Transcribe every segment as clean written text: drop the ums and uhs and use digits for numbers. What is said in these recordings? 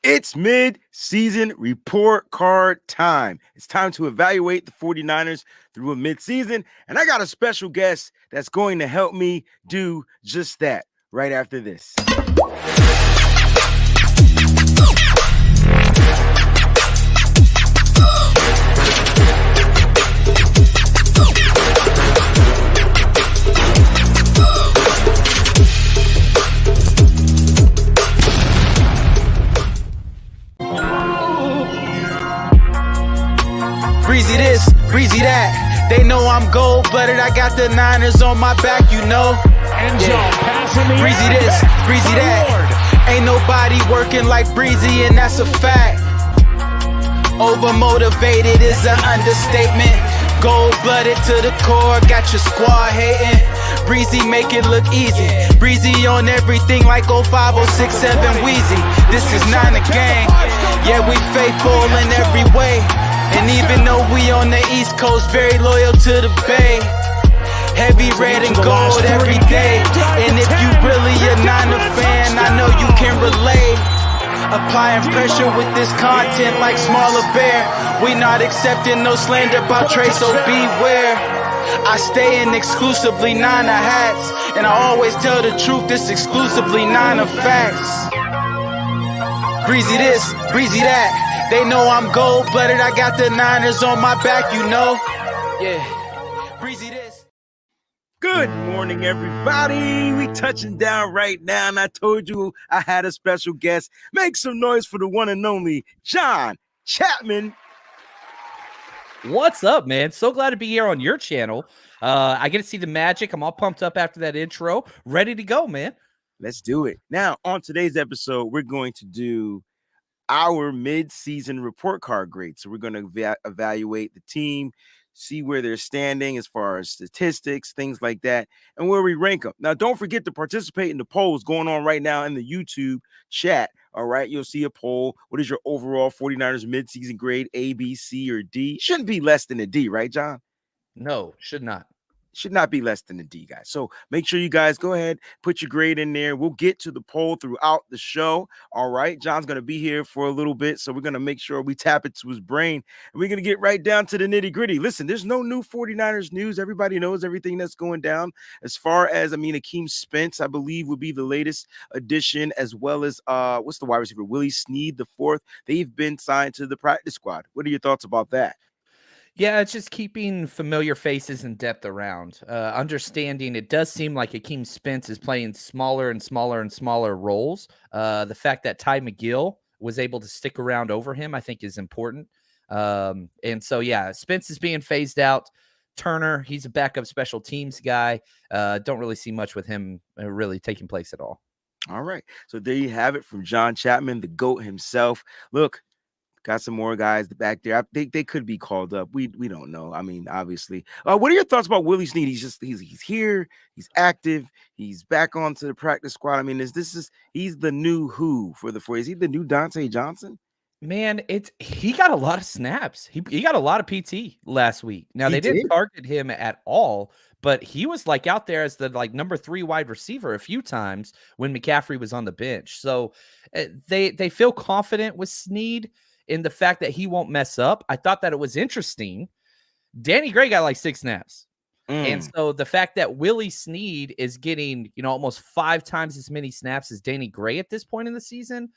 It's mid-season report card time. It's time to evaluate the 49ers through a mid-season, and I got a special guest that's going to help me do just that right after this. Breezie this, breezie that. They know I'm gold-blooded. I got the Niners on my back, you know. Breezie this, breezie that. Ain't nobody working like Breezie, and that's a fact. Overmotivated is an understatement. Gold-blooded to the core, got your squad hating. Breezie make it look easy. Breezie on everything like 05, 06, 7 Wheezy. This is not a gang. Yeah, we faithful in every way. And even though we on the East Coast, very loyal to the Bay. Heavy red and gold every day. And if you really a Niner fan, I know you can relate. Applying pressure with this content like Smaller Bear. We not accepting no slander about Trey, so beware. I stay in exclusively Niner hats. And I always tell the truth, this exclusively Niner facts. Breezy this, breezy that. They know I'm gold-blooded. I got the Niners on my back, you know. Yeah, breezy this. Good morning, everybody. We touching down right now, and I told you I had a special guest. Make some noise for the one and only John Chapman. What's up, man? So glad to be here on your channel. I get to see the magic. I'm all pumped up after that intro. Ready to go, man. Let's do it. Now, on today's episode, we're going to do our mid-season report card grade. So we're going to evaluate the team, see where they're standing as far as statistics, things like that, and where we rank them. Now, don't forget to participate in the polls going on right now in the YouTube chat. All right, you'll see a poll. What is your overall 49ers mid-season grade, A, B, C, or D? Shouldn't be less than a D, right, John? No, should not. Should not be less than a D, guys. So make sure you guys go ahead, put your grade in there. We'll get to the poll throughout the show. All right. John's going to be here for a little bit, so we're going to make sure we tap into his brain, and we're going to get right down to the nitty gritty. Listen, there's no new 49ers news. Everybody knows everything that's going down. As far as, Akeem Spence, I believe, would be the latest addition, as well as, what's the wide receiver? Willie Snead, the fourth. They've been signed to the practice squad. What are your thoughts about that? Yeah, it's just keeping familiar faces and depth around. Understanding it does seem like Akeem Spence is playing smaller and smaller and smaller roles. The fact that Ty McGill was able to stick around over him, I think, is important. And so, yeah, Spence is being phased out. Turner, he's a backup special teams guy. Don't really see much with him really taking place at all. All right. So there you have it from John Chapman, the GOAT himself. Look, got some more guys back there. They could be called up. We don't know. I mean, obviously. What are your thoughts about Willie Snead? He's here. He's active. He's back onto the practice squad. I mean, he's the new who for the 49ers? Is he the new Dante Johnson? Man, he got a lot of snaps. He got a lot of PT last week. Now they didn't target him at all, but he was like out there as the number 3 wide receiver a few times when McCaffrey was on the bench. So they feel confident with Snead in the fact that he won't mess up. I thought that it was interesting. Danny Gray got like 6 snaps. And so the fact that Willie Snead is getting, almost 5 times as many snaps as Danny Gray at this point in the season,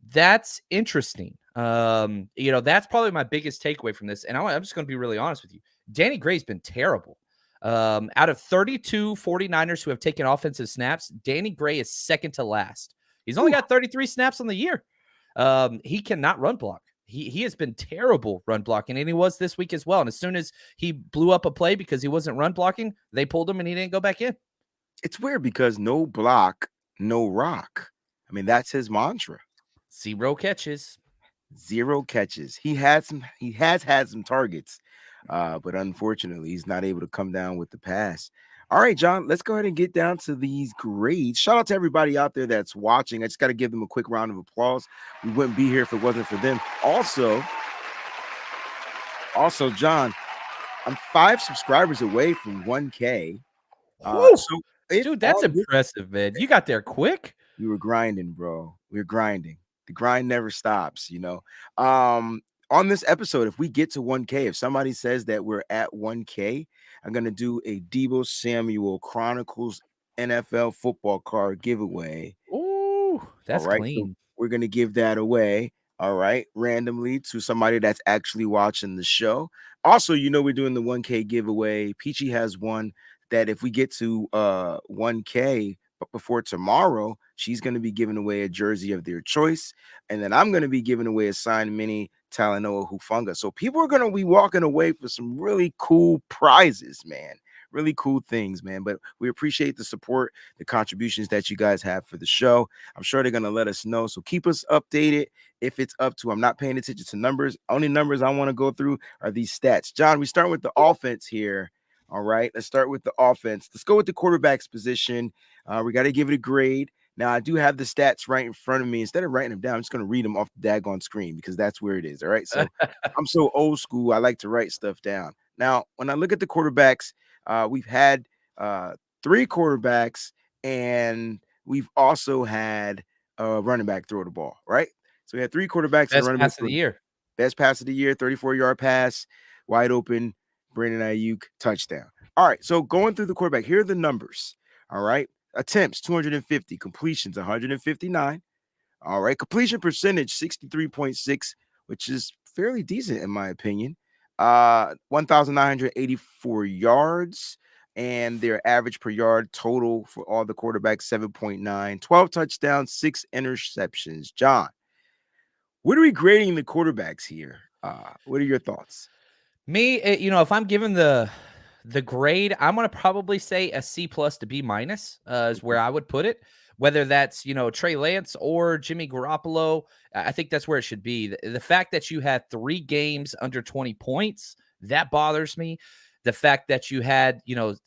that's interesting. That's probably my biggest takeaway from this. And I'm just going to be really honest with you. Danny Gray's been terrible. Out of 32 49ers who have taken offensive snaps, Danny Gray is second to last. He's only got 33 snaps on the year. He cannot run block. He has been terrible run blocking, and he was this week as well. And as soon as he blew up a play because he wasn't run blocking, they pulled him and he didn't go back in. It's weird because no block, no rock. I mean, that's his mantra. 0 catches. 0 catches. He has had some targets, but unfortunately, he's not able to come down with the pass. All right, John, let's go ahead and get down to these grades. Shout out to everybody out there that's watching. I just got to give them a quick round of applause. We wouldn't be here if it wasn't for them. Also, John, I'm 5 subscribers away from 1K. Dude, that's impressive, man. You got there quick. We were grinding, bro. We were grinding. The grind never stops, On this episode, if we get to 1K, if somebody says that we're at 1K, I'm going to do a Deebo Samuel Chronicles NFL football card giveaway. Ooh, All that's right. So clean. we're going to give that away. All right. Randomly to somebody that's actually watching the show. Also, we're doing the 1K giveaway. Peachy has one that if we get to 1K, but before tomorrow, she's going to be giving away a jersey of their choice. And then I'm going to be giving away a signed mini Talanoa Hufunga. So people are going to be walking away for some really cool prizes, man. Really cool things, man. But we appreciate the support, the contributions that you guys have for the show. I'm sure they're going to let us know. So keep us updated if it's up to. I'm not paying attention to numbers. Only numbers I want to go through are these stats. John, we start with the offense here. All right, let's start with the offense. Let's go with the quarterback's position. We got to give it a grade. Now, I do have the stats right in front of me. Instead of writing them down, I'm just going to read them off the daggone screen because that's where it is. All right. So I'm so old school. I like to write stuff down. Now, when I look at the quarterbacks, we've had 3 quarterbacks, and we've also had a running back throw the ball. Right. So we had 3 quarterbacks and a Best running back. pass of the year. Best pass of the year, 34-yard pass, wide open, Brandon Ayuk, touchdown. All right, so going through the quarterback, here are the numbers. All right, attempts, 250, completions, 159. All right, completion percentage, 63.6, which is fairly decent in my opinion. 1,984 yards, and their average per yard total for all the quarterbacks, 7.9, 12 touchdowns, 6 interceptions. John, what are we grading the quarterbacks here? What are your thoughts? Me, if I'm given the grade, I'm gonna probably say a C plus to B minus is where I would put it. Whether that's Trey Lance or Jimmy Garoppolo, I think that's where it should be. The fact that you had 3 games under 20 points, that bothers me. The fact that you had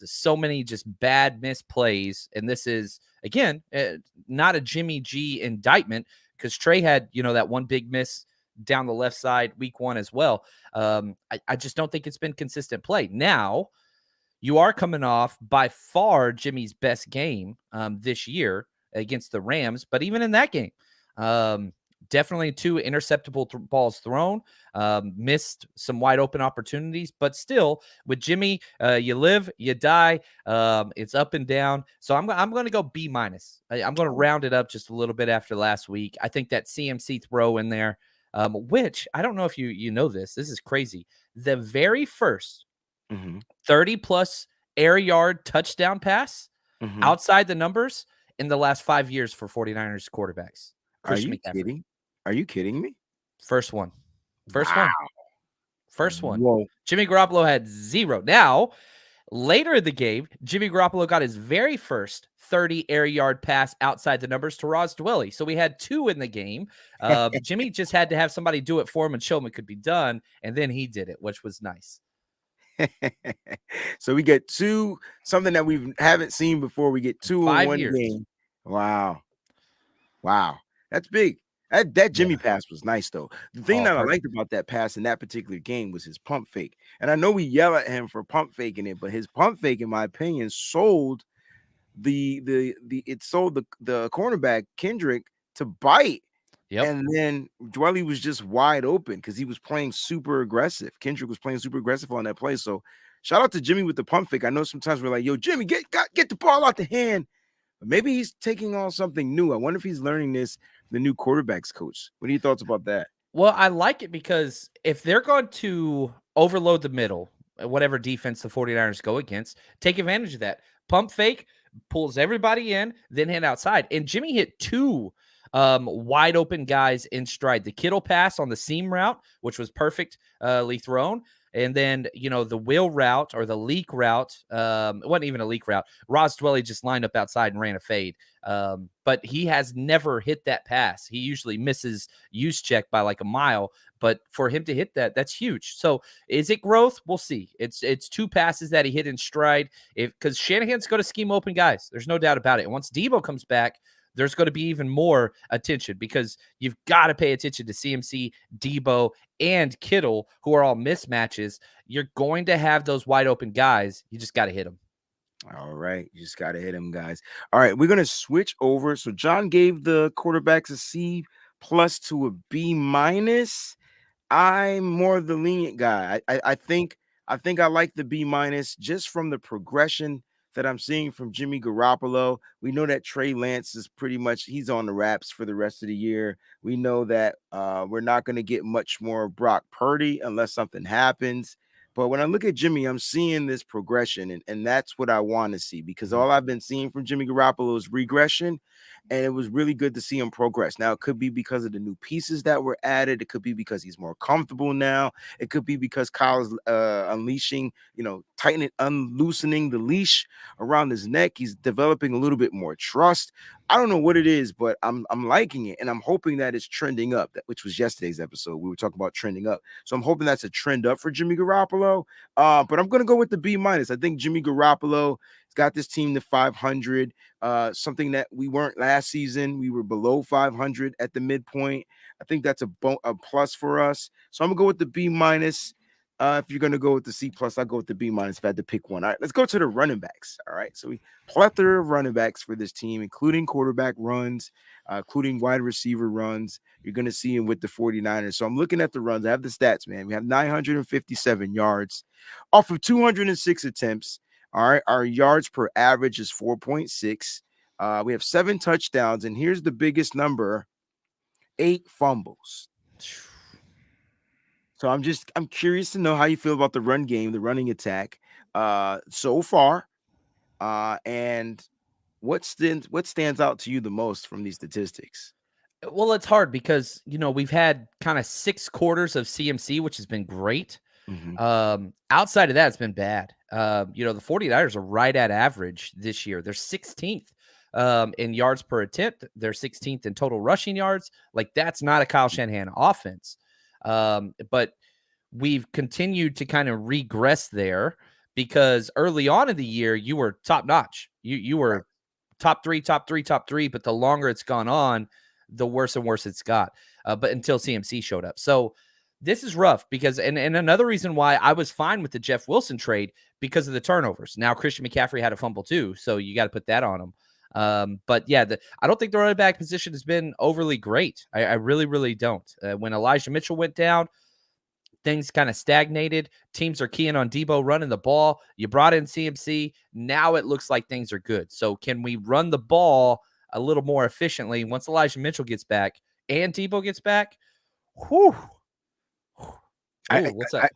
so many just bad missed plays, and this is again not a Jimmy G indictment because Trey had that one big miss down the left side week 1 as well. I just don't think it's been consistent play. Now, you are coming off by far Jimmy's best game this year against the Rams, but even in that game, definitely 2 interceptable balls thrown, missed some wide open opportunities, but still with Jimmy, you live, you die. It's up and down. So I'm going to go B minus. I'm going to round it up just a little bit after last week. I think that CMC throw in there, which I don't know if you know this. This is crazy. The very first 30-plus air yard touchdown pass outside the numbers in the last 5 years for 49ers quarterbacks. Christian McCaffrey. Kidding? Are you kidding me? First one. Wow. First one. Whoa. Jimmy Garoppolo had 0. Now, later in the game, Jimmy Garoppolo got his very first 30 air yard pass outside the numbers to Ross Dwelly. So we had 2 in the game. Jimmy just had to have somebody do it for him and show him it could be done. And then he did it, which was nice. So we get 2, something that we haven't seen before. We get 2 in 1 game. Wow. That's big. That Jimmy pass was nice, though. The thing that I liked about that pass in that particular game was his pump fake. And I know we yell at him for pump faking it, but his pump fake, in my opinion, sold the cornerback Kendrick to bite. Yep. And then Dwelly was just wide open because he was playing super aggressive. Kendrick was playing super aggressive on that play. So shout out to Jimmy with the pump fake. I know sometimes we're like, yo, Jimmy, get the ball out the hand. But maybe he's taking on something new. I wonder if he's learning this, the new quarterbacks coach. What are your thoughts about that? Well, I like it because if they're going to overload the middle, whatever defense the 49ers go against, take advantage of that. Pump fake, pulls everybody in, then hit outside. And Jimmy hit 2 wide open guys in stride. The Kittle pass on the seam route, which was perfectly thrown. And then, the wheel route or the leak route, it wasn't even a leak route. Ross Dwelly just lined up outside and ran a fade. But he has never hit that pass. He usually misses use check by like a mile. But for him to hit that, that's huge. So is it growth? We'll see. It's 2 passes that he hit in stride. Because Shanahan's going to scheme open guys. There's no doubt about it. And once Deebo comes back, there's going to be even more attention because you've got to pay attention to CMC, Deebo, and Kittle, who are all mismatches. You're going to have those wide open guys. You just got to hit them. All right. You just got to hit them, guys. All right. We're going to switch over. So John gave the quarterbacks a C plus to a B minus. I'm more the lenient guy. I think I like the B minus just from the progression that I'm seeing from Jimmy Garoppolo. We know that Trey Lance is pretty much he's on the wraps for the rest of the year. We know that we're not going to get much more Brock Purdy unless something happens. But when I look at Jimmy, I'm seeing this progression, and that's what I want to see because all I've been seeing from Jimmy Garoppolo is regression, and it was really good to see him progress. Now, it could be because of the new pieces that were added. It could be because he's more comfortable now. It could be because Kyle's unleashing, tightening, unloosening the leash around his neck. He's developing a little bit more trust. I don't know what it is, but I'm liking it, and I'm hoping that it's trending up, which was yesterday's episode. We were talking about trending up. So I'm hoping that's a trend up for Jimmy Garoppolo. But I'm going to go with the B minus. I think Jimmy Garoppolo has got this team to 500, something that we weren't last season. We were below 500 at the midpoint. I think that's a plus for us. So I'm going to go with the B minus. If you're going to go with the C plus, I'll go with the B minus if I had to pick one. All right, let's go to the running backs. All right, so we plethora of running backs for this team, including quarterback runs, including wide receiver runs. You're going to see him with the 49ers. So I'm looking at the runs. I have the stats, man. We have 957 yards off of 206 attempts. All right, our yards per average is 4.6. We have 7 touchdowns, and here's the biggest number, 8 fumbles. So I'm curious to know how you feel about the run game, the running attack so far. And what stands out to you the most from these statistics? Well, it's hard because, we've had kind of 6 quarters of CMC, which has been great. Outside of that, it's been bad. The 49ers are right at average this year. They're 16th in yards per attempt. They're 16th in total rushing yards. Like, that's not a Kyle Shanahan offense. But we've continued to kind of regress there because early on in the year, you were top notch. You were top three, but the longer it's gone on, the worse and worse it's got. But until CMC showed up. So this is rough because, and another reason why I was fine with the Jeff Wilson trade because of the turnovers. Now Christian McCaffrey had a fumble too, so you got to put that on him. But yeah, I don't think the running back position has been overly great. I really, really don't. When Elijah Mitchell went down, things kind of stagnated. Teams are keying on Debo running the ball. You brought in CMC. Now it looks like things are good. So can we run the ball a little more efficiently once Elijah Mitchell gets back and Debo gets back? Whew. Ooh, what's up?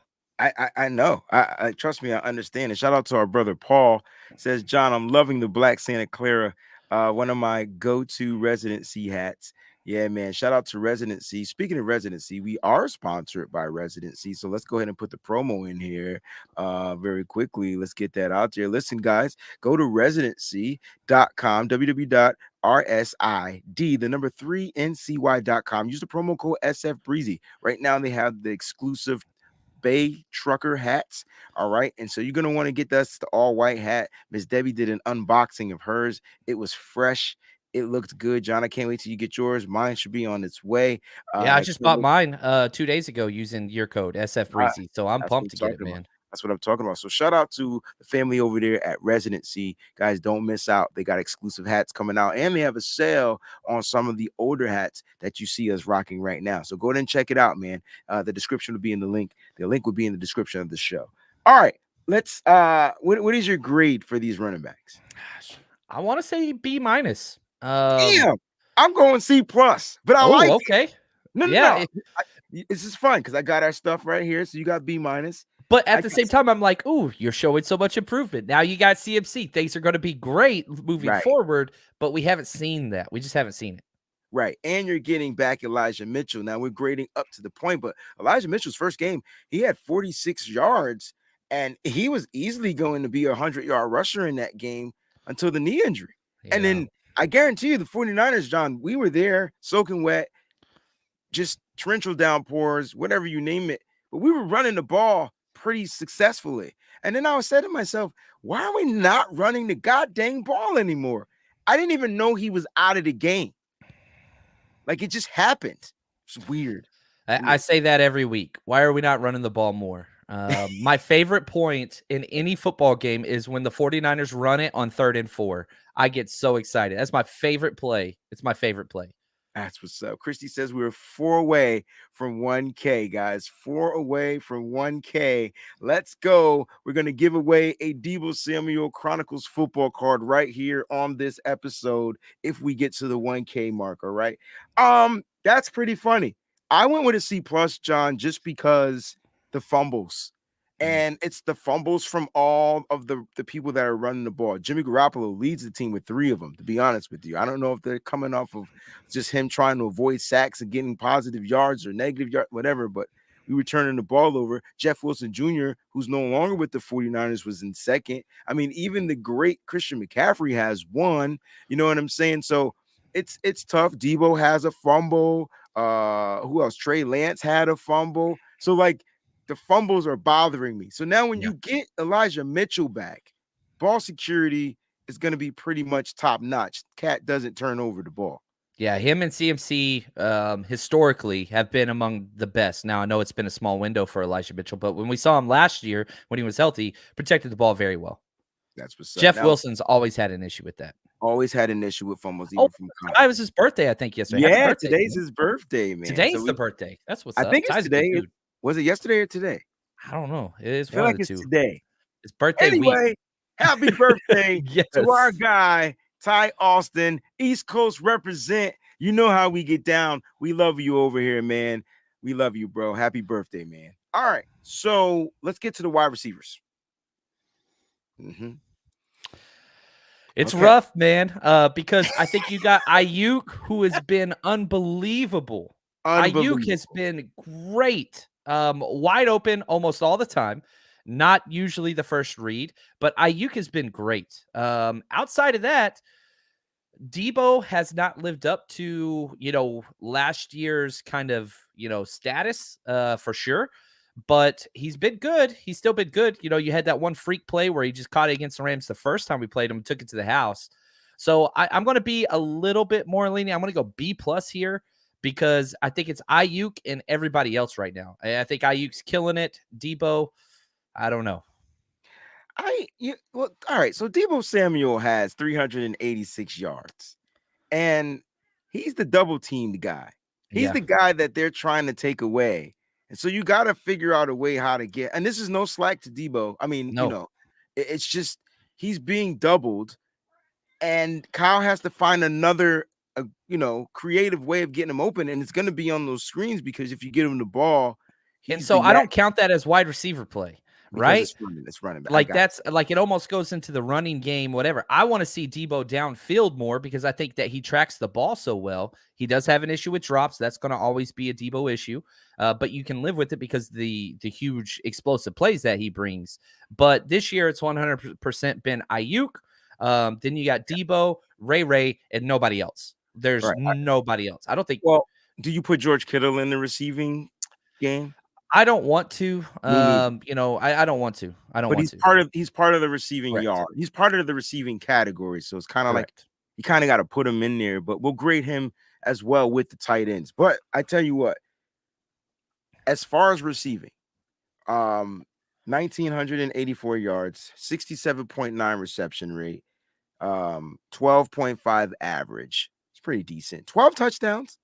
I know. I trust me. I understand. And shout out to our brother Paul. Says, John, I'm loving the Black Santa Clara. One of my go-to residency hats. Yeah, man. Shout out to Residency. Speaking of Residency, we are sponsored by Residency. So let's go ahead and put the promo in here very quickly. Let's get that out there. Listen, guys, go to residency.com, www.rsid, the number 3ncy.com. Use the promo code SFBreezie. Right now, they have the exclusive Bay trucker hats. All right. And so you're going to want to get the all white hat. Miss Debbie did an unboxing of hers. It was fresh. It looked good, John. I can't wait till you get yours. Mine should be on its way. Yeah, I just bought mine 2 days ago using your code SFBreezie. So I'm pumped to get it, man. That's what I'm talking about. So shout out to the family over there at Residency. Guys, don't miss out. They got exclusive hats coming out, and they have a sale on some of the older hats that you see us rocking right now. So go ahead and check it out, man. The description will be in the link. The link will be in the description of the show. All right. Let's what is your grade for these running backs? I want to say B minus. Damn, I'm going C plus, but I like okay. It. No. It's just fun because I got our stuff right here. So you got B minus. But at the same time, I'm like, ooh, you're showing so much improvement. Now you got CMC. Things are going to be great moving forward, but we haven't seen that. We just haven't seen it. Right. And you're getting back Elijah Mitchell. Now we're grading up to the point, but Elijah Mitchell's first game, he had 46 yards, and he was easily going to be a 100-yard rusher in that game until the knee injury. Yeah. And then I guarantee you the 49ers, John, we were there soaking wet, just torrential downpours, whatever you name it. But we were running the ball pretty successfully. And then I was saying to myself, why are we not running the goddamn ball anymore? I didn't even know he was out of the game. Like, it just happened. It's weird. I say that every week. Why are we not running the ball more? My favorite point in any football game is when the 49ers run it on 3rd and 4. I get so excited. That's my favorite play. It's my favorite play. That's what's up. Christy says we're 4 away from 1K, guys. 4 away from 1K. Let's go. We're going to give away a Deebo Samuel Chronicles football card right here on this episode if we get to the 1K mark. All right. That's pretty funny. I went with a C plus, John, just because the fumbles. And it's the fumbles from all of the people that are running the ball. Jimmy Garoppolo leads the team with 3 of them, to be honest with you. I don't know if they're coming off of just him trying to avoid sacks and getting positive yards or negative yards, whatever, but we were turning the ball over. Jeff Wilson Jr., who's no longer with the 49ers, was in second. I mean, even the great Christian McCaffrey has 1. You know what I'm saying? So it's tough. Deebo has a fumble. Who else? Trey Lance had a fumble. So, like, the fumbles are bothering me. So now when you get Elijah Mitchell back, ball security is going to be pretty much top notch. Cat doesn't turn over the ball. Yeah, him and CMC historically have been among the best. Now, I know it's been a small window for Elijah Mitchell, but when we saw him last year when he was healthy, protected the ball very well. That's what's up. Jeff Wilson's always had an issue with that. Always had an issue with fumbles. Even from it was his birthday, I think, yesterday. Yeah, birthday, today's his birthday, man. Today's the birthday. That's what's I up. think it's today. Was it yesterday or today? I don't know. It is I feel one like of the it's two. Today. It's birthday anyway, week. Happy birthday yes. to our guy, Ty Austin. East Coast represent. You know how we get down. We love you over here, man. We love you, bro. Happy birthday, man. All right. So let's get to the wide receivers. It's rough, man, because I think you got Ayuk, who has been unbelievable. Ayuk has been great. Wide open almost all the time. Not usually the first read, but Ayuk has been great. Outside of that, Deebo has not lived up to, last year's kind of, status for sure. But he's been good. He's still been good. You had that one freak play where he just caught it against the Rams the first time we played him and took it to the house. So I'm going to be a little bit more lenient. I'm going to go B+ here because I think it's Ayuk and everybody else right now. I think Ayuk's killing it. Deebo, I don't know. All right. So Deebo Samuel has 386 yards, and he's the double teamed guy. He's the guy that they're trying to take away. And so you got to figure out a way how to get, and this is no slack to Deebo. I mean, it's just he's being doubled, and Kyle has to find another, creative way of getting him open, and it's going to be on those screens because if you get him the ball, and so I don't count that as wide receiver play. Right? It's running back. Like that's like it almost goes into the running game, whatever. I want to see Deebo downfield more because I think that he tracks the ball so well. He does have an issue with drops. That's going to always be a Deebo issue. But you can live with it because the huge explosive plays that he brings. But this year it's 100% been Ayuk. Then you got Deebo, Ray, and nobody else. There's nobody else. I don't think. Well, do you put George Kittle in the receiving game? I don't want to. I don't want to. He's part of the receiving yard. He's part of the receiving category. So it's kind of like you kind of got to put him in there, but we'll grade him as well with the tight ends. But I tell you what, as far as receiving, 1,984 yards, 67.9 reception rate, 12.5 average. It's pretty decent. 12 touchdowns,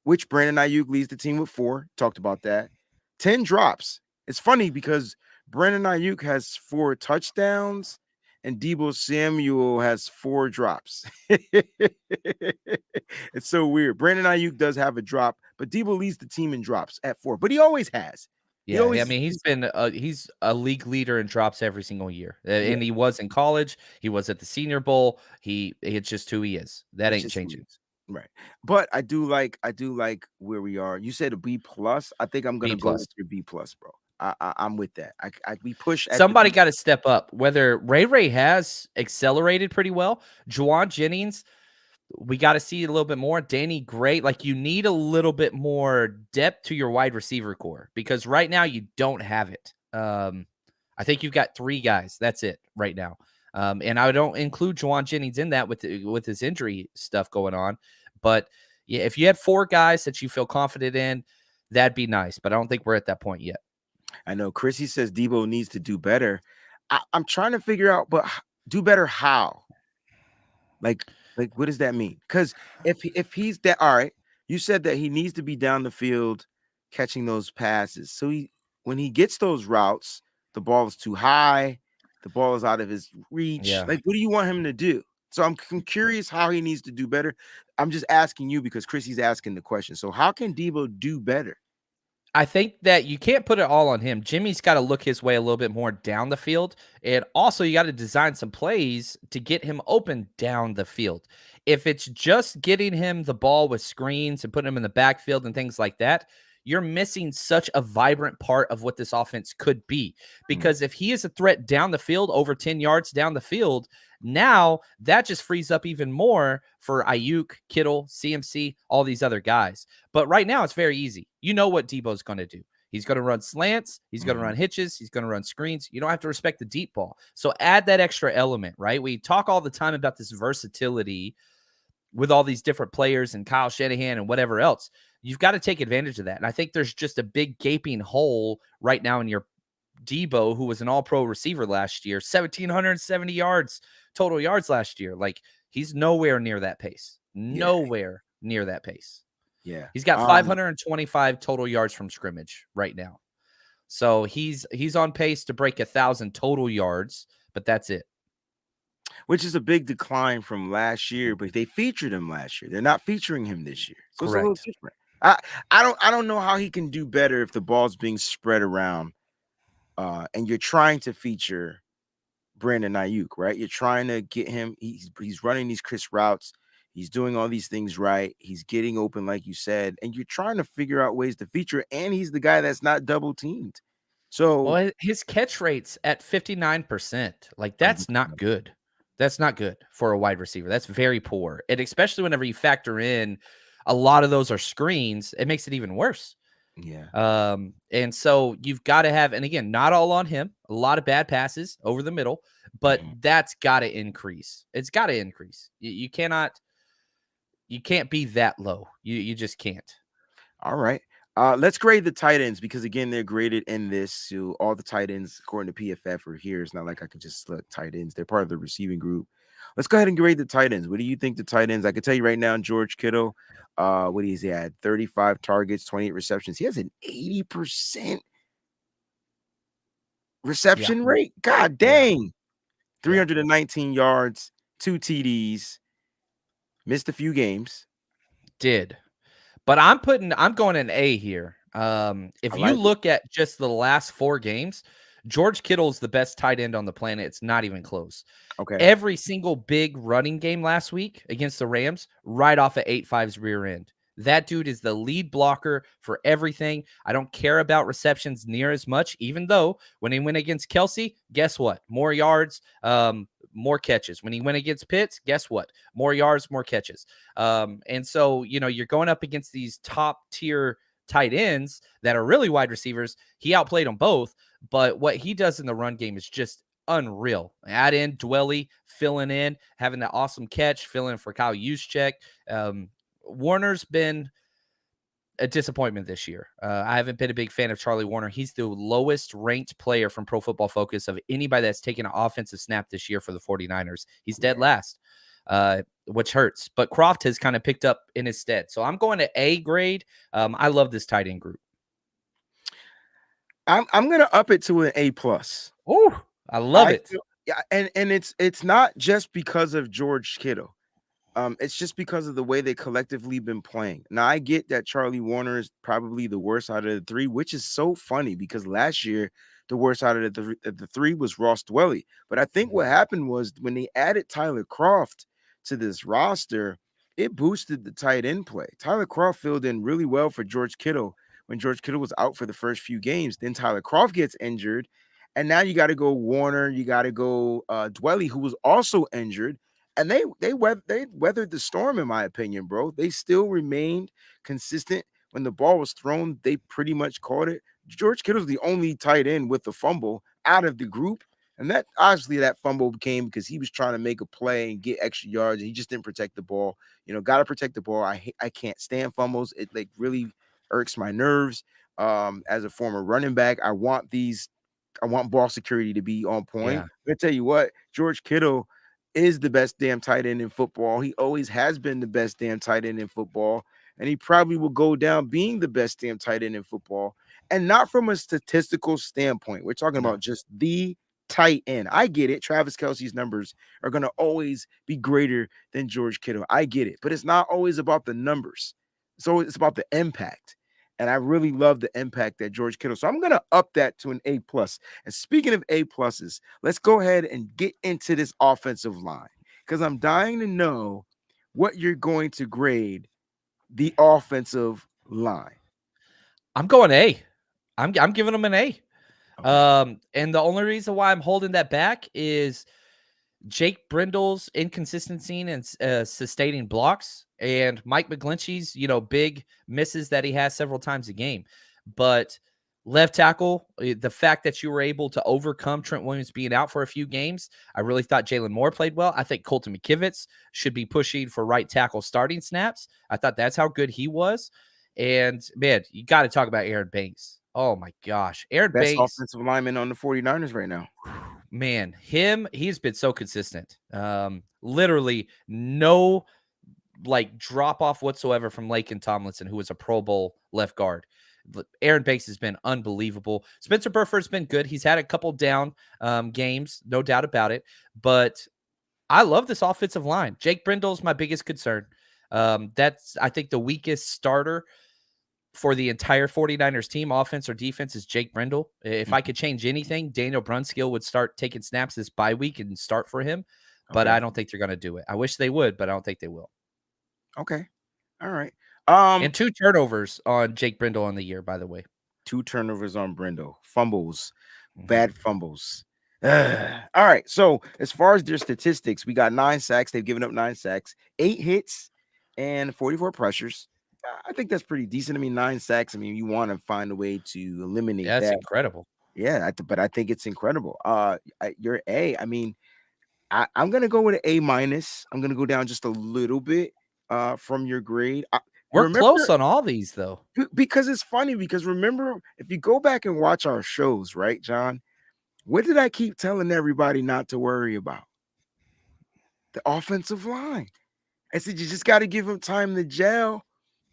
which Brandon Ayuk leads the team with 4. Talked about that. 10 drops. It's funny because Brandon Ayuk has 4 touchdowns and Deebo Samuel has 4 drops. It's so weird. Brandon Ayuk does have a drop, but Deebo leads the team in drops at 4. But he always has. Yeah, he's been he's a league leader in drops every single year, and he was in college. He was at the Senior Bowl. It's just who he is. That ain't changing. Right. But I do like where we are. You said a B+. I think I'm gonna go with your B+, bro. I'm with that. We push. Somebody got to step up. Whether Ray has accelerated pretty well, Juwan Jennings, we got to see a little bit more. Danny Gray, like you need a little bit more depth to your wide receiver core because right now you don't have it. I think you've got 3 guys. That's it right now. And I don't include Juwan Jennings in that with his injury stuff going on. But yeah, if you had 4 guys that you feel confident in, that'd be nice. But I don't think we're at that point yet. I know Chrissy says Deebo needs to do better. I'm trying to figure out, but do better how? Like what does that mean? Because if he's that, all right, you said that he needs to be down the field catching those passes. So when he gets those routes, the ball is too high, the ball is out of his reach. Yeah. Like, what do you want him to do? So I'm curious how he needs to do better. I'm just asking you because Chrissy's asking the question. So how can Debo do better? I think that you can't put it all on him. Jimmy's got to look his way a little bit more down the field. And also, you got to design some plays to get him open down the field. If it's just getting him the ball with screens and putting him in the backfield and things like that, you're missing such a vibrant part of what this offense could be. Because if he is a threat down the field, over 10 yards down the field, now that just frees up even more for Ayuk, Kittle, CMC, all these other guys. But right now, it's very easy. You know what Debo's going to do. He's going to run slants. He's going to run hitches. He's going to run screens. You don't have to respect the deep ball. So add that extra element, right? We talk all the time about this versatility with all these different players and Kyle Shanahan and whatever else. You've got to take advantage of that. And I think there's just a big gaping hole right now in your Debo, who was an all-pro receiver last year, 1,770 yards, total yards last year. Like, he's nowhere near that pace. Nowhere near that pace. Yeah. He's got 525 total yards from scrimmage right now. So he's on pace to break 1,000 total yards, but that's it. Which is a big decline from last year, but they featured him last year. They're not featuring him this year. So Correct. It's a little different. I don't know how he can do better if the ball's being spread around and you're trying to feature Brandon Ayuk, right? You're trying to get him. He's running these crisp routes. He's doing all these things right. He's getting open, like you said, and you're trying to figure out ways to feature. And he's the guy that's not double teamed. So, well, his catch rate's at 59%. Like, that's not good. That's not good for a wide receiver. That's very poor. And especially whenever you factor in a lot of those are screens, it makes it even worse. Yeah. And so you've got to have, and again, not all on him, a lot of bad passes over the middle, but that's got to increase. It's got to increase. You can't be that low. You just can't. All right. Let's grade the tight ends because again, they're graded in this. So all the tight ends, according to PFF, are here. It's not like I could just select tight ends. They're part of the receiving group. Let's go ahead and grade the tight ends. What do you think the tight ends? I can tell you right now, George Kittle, what is he at? 35 targets, 28 receptions. He has an 80% reception rate. God dang. 319 yards, 2 TDs. Missed a few games. Did. But I'm going an A here. If you look at just the last 4 games, George Kittle's the best tight end on the planet. It's not even close. Okay. Every single big running game last week against the Rams, right off at 8.5's rear end. That dude is the lead blocker for everything. I don't care about receptions near as much, even though when he went against Kelsey, guess what? More yards, more catches. When he went against Pitts, guess what? More yards, more catches. And so, you're going up against these top tier tight ends that are really wide receivers. He outplayed them both, but what he does in the run game is just unreal. Add in Dwelly, filling in, having that awesome catch, filling in for Kyle Juszczyk. Warner's been a disappointment this year. I haven't been a big fan of Charlie Warner. He's the lowest ranked player from Pro Football Focus of anybody that's taken an offensive snap this year for the 49ers. He's dead last, which hurts. But Croft has kind of picked up in his stead. So I'm going to A grade. I love this tight end group. I'm going to up it to an A+. Oh, I love it. Yeah, and it's not just because of George Kittle. It's just because of the way they collectively been playing. Now, I get that Charlie Warner is probably the worst out of the 3, which is so funny because last year the worst out of the 3 was Ross Dwelly. But I think what happened was when they added Tyler Croft to this roster, it boosted the tight end play. Tyler Croft filled in really well for George Kittle when George Kittle was out for the first few games. Then Tyler Croft gets injured, and now you got to go Warner, you got to go Dwelly, who was also injured. And they weathered the storm, in my opinion, bro. They still remained consistent. When the ball was thrown, they pretty much caught it. George Kittle's the only tight end with the fumble out of the group. And that obviously that fumble came because he was trying to make a play and get extra yards. And he just didn't protect the ball. Got to protect the ball. I can't stand fumbles. It really irks my nerves. As a former running back, I want ball security to be on point. Yeah. I tell you what, George Kittle is the best damn tight end in football. He always has been the best damn tight end in football. and he probably will go down being the best damn tight end in football. And not from a statistical standpoint. We're talking No. about just the tight end. I get it. Travis Kelce's numbers are going to always be greater than George Kittle. I get it. But it's not always about the numbers. So it's about the impact. And I really love the impact that George Kittle. So I'm going to up that to an A plus. And speaking of A pluses, let's go ahead and get into this offensive line, because I'm dying to know what you're going to grade the offensive line. I'm going A. I'm giving them an A. Okay. And the only reason why I'm holding that back is Jake Brindle's inconsistency and sustaining blocks, and Mike McGlinchey's, big misses that he has several times a game. But left tackle, the fact that you were able to overcome Trent Williams being out for a few games, I really thought Jalen Moore played well. I think Colton McKivitz should be pushing for right tackle starting snaps. I thought that's how good he was. And, man, you got to talk about Aaron Banks. Oh, my gosh. Aaron Best Banks. offensive lineman on the 49ers right now. Man, he's been so consistent. Literally no drop off whatsoever from Laken Tomlinson, who was a Pro Bowl left guard. Aaron Banks has been unbelievable. Spencer Burford's been good. He's had a couple down games, no doubt about it. But I love this offensive line. Jake Brindle's my biggest concern. That's, I think, the weakest starter for the entire 49ers team, offense or defense, is Jake Brindle. If I could change anything, Daniel Brunskill would start taking snaps this bye week and start for him. But I don't think they're going to do it. I wish they would, but I don't think they will. Okay. All right. And 2 turnovers on Jake Brindle on the year, by the way. 2 turnovers on Brindle. Fumbles. Bad fumbles. All right. So as far as their statistics, we got 9 sacks. They've given up 9 sacks, 8 hits, and 44 pressures. I think that's pretty decent. I mean, 9 sacks. I mean, you want to find a way to eliminate That's that. incredible. Yeah, but I think it's incredible. You're A. I mean, I'm gonna go with an A minus. I'm gonna go down just a little bit from your grade. We're close on all these, though. Because it's funny. Because remember, if you go back and watch our shows, right, John? What did I keep telling everybody not to worry about? The offensive line. I said you just got to give them time to gel,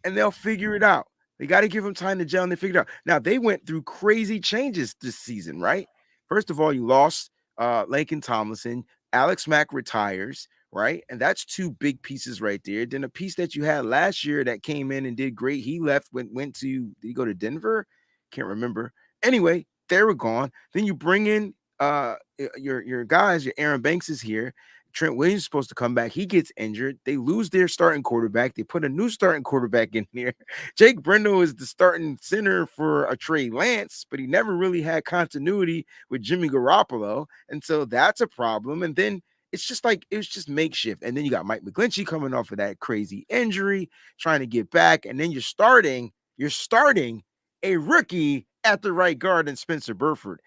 and they'll figure it out. They got to give them time to gel, and they figure it out. Now, they went through crazy changes this season, right? First of all, you lost Laken Tomlinson. Alex Mack retires, right? And that's 2 big pieces right there. Then a piece that you had last year that came in and did great. He left, went to, did he go to Denver? Can't remember. Anyway, they were gone. Then you bring in your guys, your Aaron Banks is here. Trent Williams is supposed to come back. He gets injured. They lose their starting quarterback. They put a new starting quarterback in there. Jake Brindle is the starting center for a Trey Lance, but he never really had continuity with Jimmy Garoppolo. And so that's a problem. And then it's just like, it was just makeshift. And then you got Mike McGlinchey coming off of that crazy injury, trying to get back. And then you're starting a rookie at the right guard in Spencer Burford.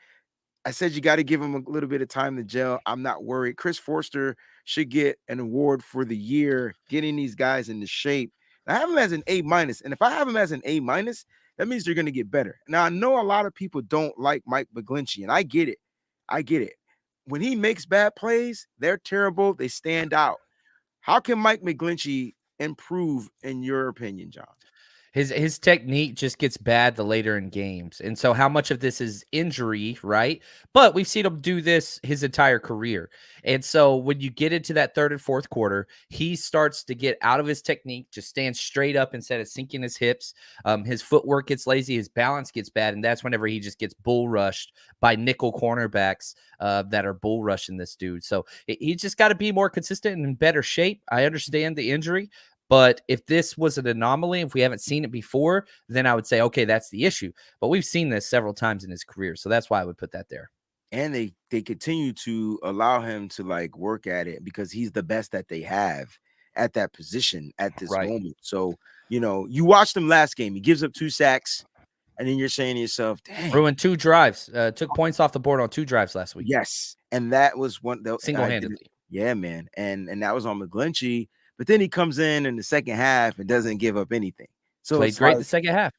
I said you got to give him a little bit of time to gel. I'm not worried. Chris Forster should get an award for the year, getting these guys into shape. I have him as an A minus, and if I have him as an A minus, that means they're going to get better. Now, I know a lot of people don't like Mike McGlinchey, and I get it. When he makes bad plays, they're terrible. They stand out. How can Mike McGlinchey improve, in your opinion, John? His technique just gets bad the later in games. And so how much of this is injury, right? But we've seen him do this his entire career. And so when you get into that 3rd and 4th quarter, he starts to get out of his technique, just stand straight up instead of sinking his hips. His footwork gets lazy, his balance gets bad, and that's whenever he just gets bull rushed by nickel cornerbacks that are bull rushing this dude. So he just got to be more consistent and in better shape. I understand the injury, but if this was an anomaly, if we haven't seen it before, then I would say, okay, that's the issue. But we've seen this several times in his career. So that's why I would put that there. And they continue to allow him to work at it because he's the best that they have at that position at this moment. So, you watched him last game. He gives up 2 sacks. And then you're saying to yourself, dang. Ruined 2 drives. Took points off the board on 2 drives last week. Yes. And that was one. Single-handedly. Yeah, man. And that was on McGlinchey. But then he comes in the second half and doesn't give up anything. So played great in the second half.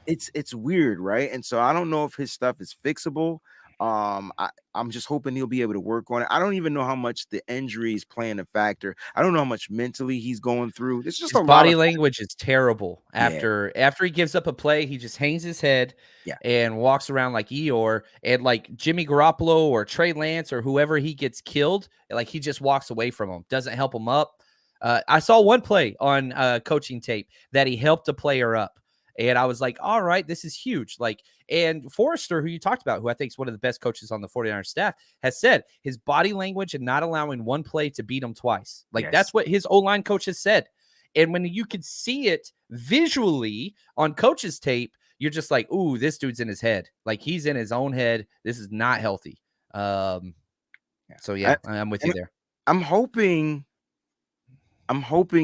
It's weird, right? And so I don't know if his stuff is fixable. I'm just hoping he'll be able to work on it. I don't even know how much the injury is playing a factor. I don't know how much mentally he's going through. There's just His a lot body of language is terrible. yeah, After he gives up a play, he just hangs his head yeah, and walks around like Eeyore, and like Jimmy Garoppolo or Trey Lance or whoever he gets killed, like he just walks away from him, doesn't help him up. I saw one play on coaching tape that he helped a player up. And I was like, all right, this is huge. Like, and Forrester, who you talked about, who I think is one of the best coaches on the 49ers staff, has said his body language and not allowing one play to beat him twice. Like, yes. that's what his O-line coach has said. And when you could see it visually on coach's tape, you're just like, ooh, this dude's in his head. Like, he's in his own head. This is not healthy. So, yeah, I'm with you there. I'm hoping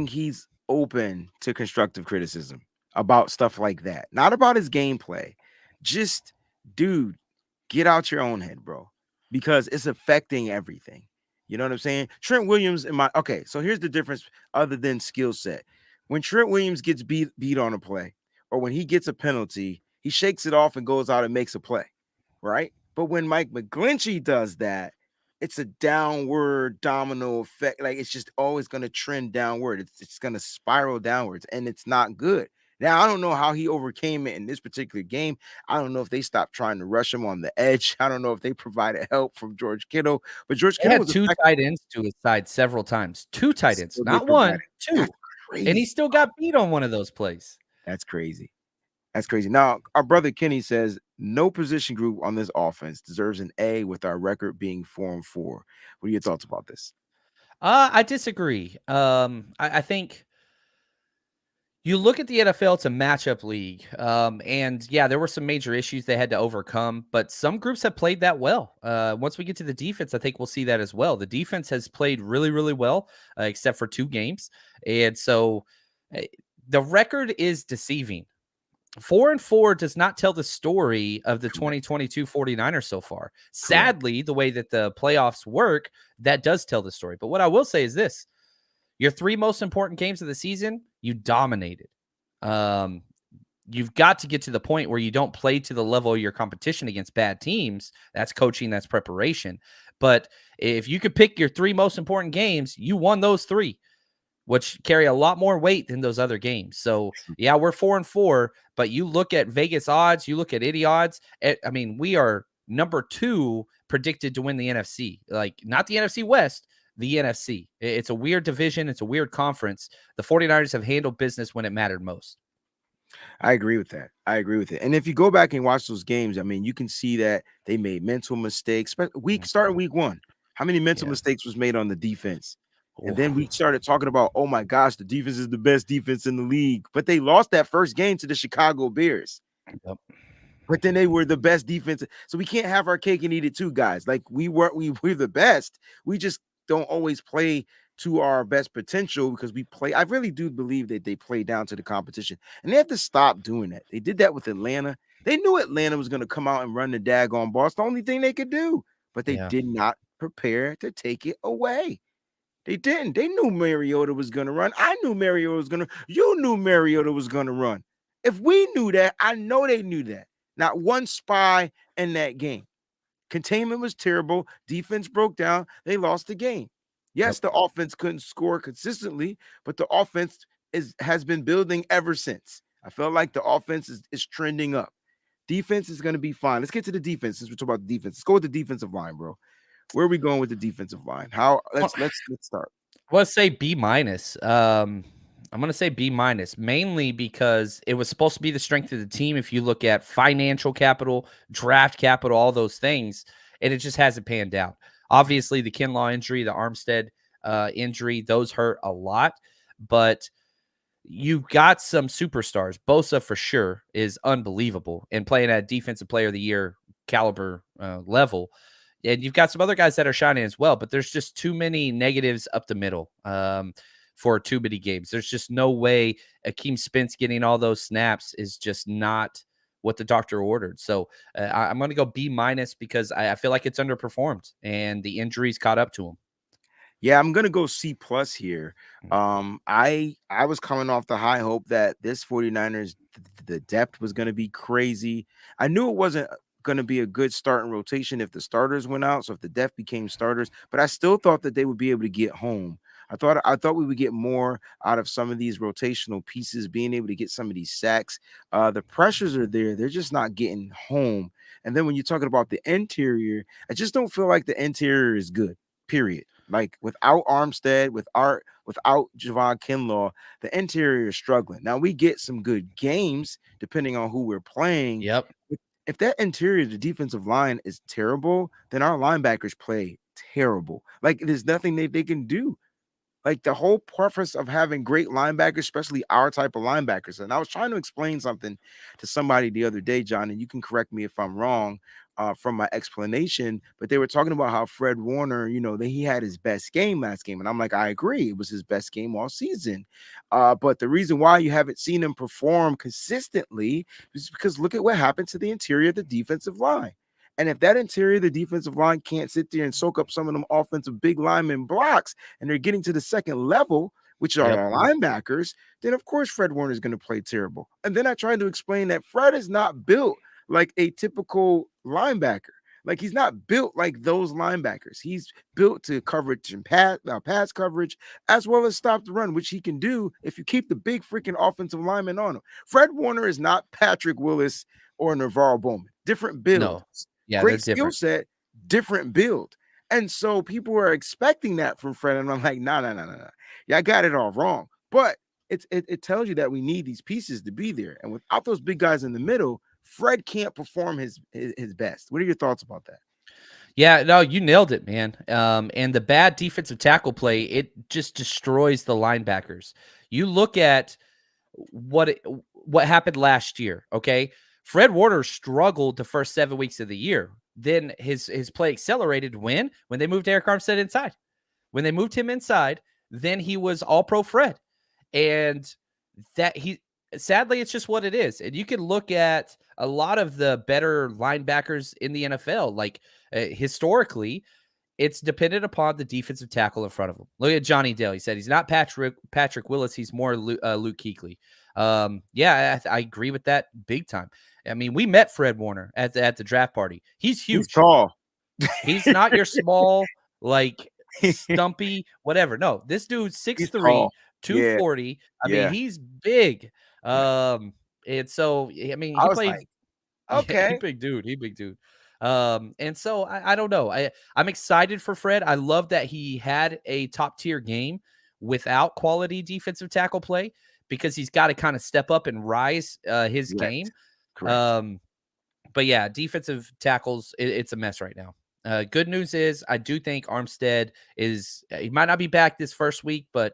he's open to constructive criticism about stuff like that. Not about his gameplay. Just, dude, get out your own head, bro, because it's affecting everything. You know what I'm saying? Trent Williams okay, so here's the difference other than skill set. When Trent Williams gets beat on a play, or when he gets a penalty, he shakes it off and goes out and makes a play, right? But when Mike McGlinchey does that, it's a downward domino effect. Like, it's just always going to trend downward. It's going to spiral downwards, and it's not good. Now, I don't know how he overcame it in this particular game. I don't know if they stopped trying to rush him on the edge. I don't know if they provided help from George Kittle, but George He Kittle had was two tight ends to his side several times. Two tight ends, still they not provided. one, two. That's And he crazy. still got beat on one of those plays. That's crazy. That's crazy. Now, our brother Kenny says no position group on this offense deserves an A with our record being 4-4. What are your thoughts about this? I disagree. I think you look at the NFL, it's a matchup league. And yeah, there were some major issues they had to overcome, but some groups have played that well. Once we get to the defense, I think we'll see that as well. The defense has played really, really well, except for 2 games. And so the record is deceiving. 4-4 does not tell the story of the 2022 49ers so far. Sadly, the way that the playoffs work, that does tell the story. But what I will say is this: your 3 most important games of the season, you dominated. You've got to get to the point where you don't play to the level of your competition against bad teams. That's coaching, that's preparation. But if you could pick your 3 most important games, you won those 3, which carry a lot more weight than those other games. So, yeah, we're 4-4, but you look at Vegas odds, you look at any odds. I mean, we are number 2 predicted to win the NFC. Like, not the NFC West, the NFC. It's a weird division. It's a weird conference. The 49ers have handled business when it mattered most. I agree with that. I agree with it. And if you go back and watch those games, I mean, you can see that they made mental mistakes. Starting week 1, how many mental mistakes was made on the defense? And then we started talking about, oh my gosh, the defense is the best defense in the league. But they lost that first game to the Chicago Bears. Yep. But then they were the best defense. So we can't have our cake and eat it too, guys. Like, we're the best. We just don't always play to our best potential because I really do believe that they play down to the competition. And they have to stop doing that. They did that with Atlanta. They knew Atlanta was going to come out and run the daggone ball. It's the only thing they could do. But they did not prepare to take it away. They didn't. They knew Mariota was going to run. I knew Mariota was going to. You knew Mariota was going to run. If we knew that, I know they knew that. Not one spy in that game. Containment was terrible. Defense broke down. They lost the game. Yes, the offense couldn't score consistently, but the offense has been building ever since. I felt like the offense is trending up. Defense is going to be fine. Let's get to the defense since we're talking about the defense. Let's go with the defensive line, bro. Where are we going with the defensive line? Let's start. Let's say B-. I'm going to say B-, mainly because it was supposed to be the strength of the team. If you look at financial capital, draft capital, all those things, and it just hasn't panned out. Obviously, the Kinlaw injury, the Armstead injury, those hurt a lot, but you got some superstars. Bosa for sure is unbelievable and playing at defensive player of the year caliber level. And you've got some other guys that are shining as well, but there's just too many negatives up the middle for Tubebuddy games. There's just no way Akeem Spence getting all those snaps is just not what the doctor ordered. So I'm going to go B- because I feel like it's underperformed and the injuries caught up to him. Yeah, I'm going to go C+ here. I was coming off the high hope that this 49ers, the depth was going to be crazy. I knew it wasn't going to be a good starting rotation if the starters went out. So if the depth became starters, but I still thought that they would be able to get home. I thought we would get more out of some of these rotational pieces, being able to get some of these sacks. The pressures are there; they're just not getting home. And then when you're talking about the interior, I just don't feel like the interior is good. Period. Like without Armstead, without Javon Kinlaw, the interior is struggling. Now we get some good games depending on who we're playing. Yep. If that interior, the defensive line is terrible, then our linebackers play terrible. Like there's nothing they can do. Like the whole purpose of having great linebackers, especially our type of linebackers. And I was trying to explain something to somebody the other day, John, and you can correct me if I'm wrong from my explanation, but they were talking about how Fred Warner, he had his best game last game. And I'm like, I agree. It was his best game all season. But the reason why you haven't seen him perform consistently is because look at what happened to the interior of the defensive line. And if that interior, the defensive line can't sit there and soak up some of them offensive big lineman blocks, and they're getting to the second level, which are our linebackers, then of course Fred Warner is going to play terrible. And then I tried to explain that Fred is not built like a typical linebacker. Like he's not built like those linebackers. He's built to coverage and pass coverage, as well as stop the run, which he can do if you keep the big freaking offensive lineman on him. Fred Warner is not Patrick Willis or Navarro Bowman. Different builds. No. Yeah, great skill set, different build. And so people are expecting that from Fred. And I'm like, no. Yeah, I got it all wrong. But it tells you that we need these pieces to be there. And without those big guys in the middle, Fred can't perform his best. What are your thoughts about that? Yeah, no, you nailed it, man. And the bad defensive tackle play, it just destroys the linebackers. You look at what happened last year, okay? Fred Warner struggled the first 7 weeks of the year. Then his play accelerated when they moved Eric Armstead inside. When they moved him inside, then he was all pro Fred. And sadly, it's just what it is. And you can look at a lot of the better linebackers in the NFL. Like historically, it's dependent upon the defensive tackle in front of him. Look at Johnny Dale. He said he's not Patrick Willis. He's more Luke Kuechly. Yeah, I agree with that big time. I mean, we met Fred Warner at the draft party. He's huge. He's tall. He's not your small, like stumpy, whatever. No, this dude's 6'3", 240. Yeah. I mean, he's big. And so I mean, he played. Like, okay, he big dude. And so I don't know. I'm excited for Fred. I love that he had a top tier game without quality defensive tackle play, because he's got to kind of step up and rise his game. Correct. But yeah, defensive tackles, it's a mess right now. Good news is I do think Armstead he might not be back this first week, but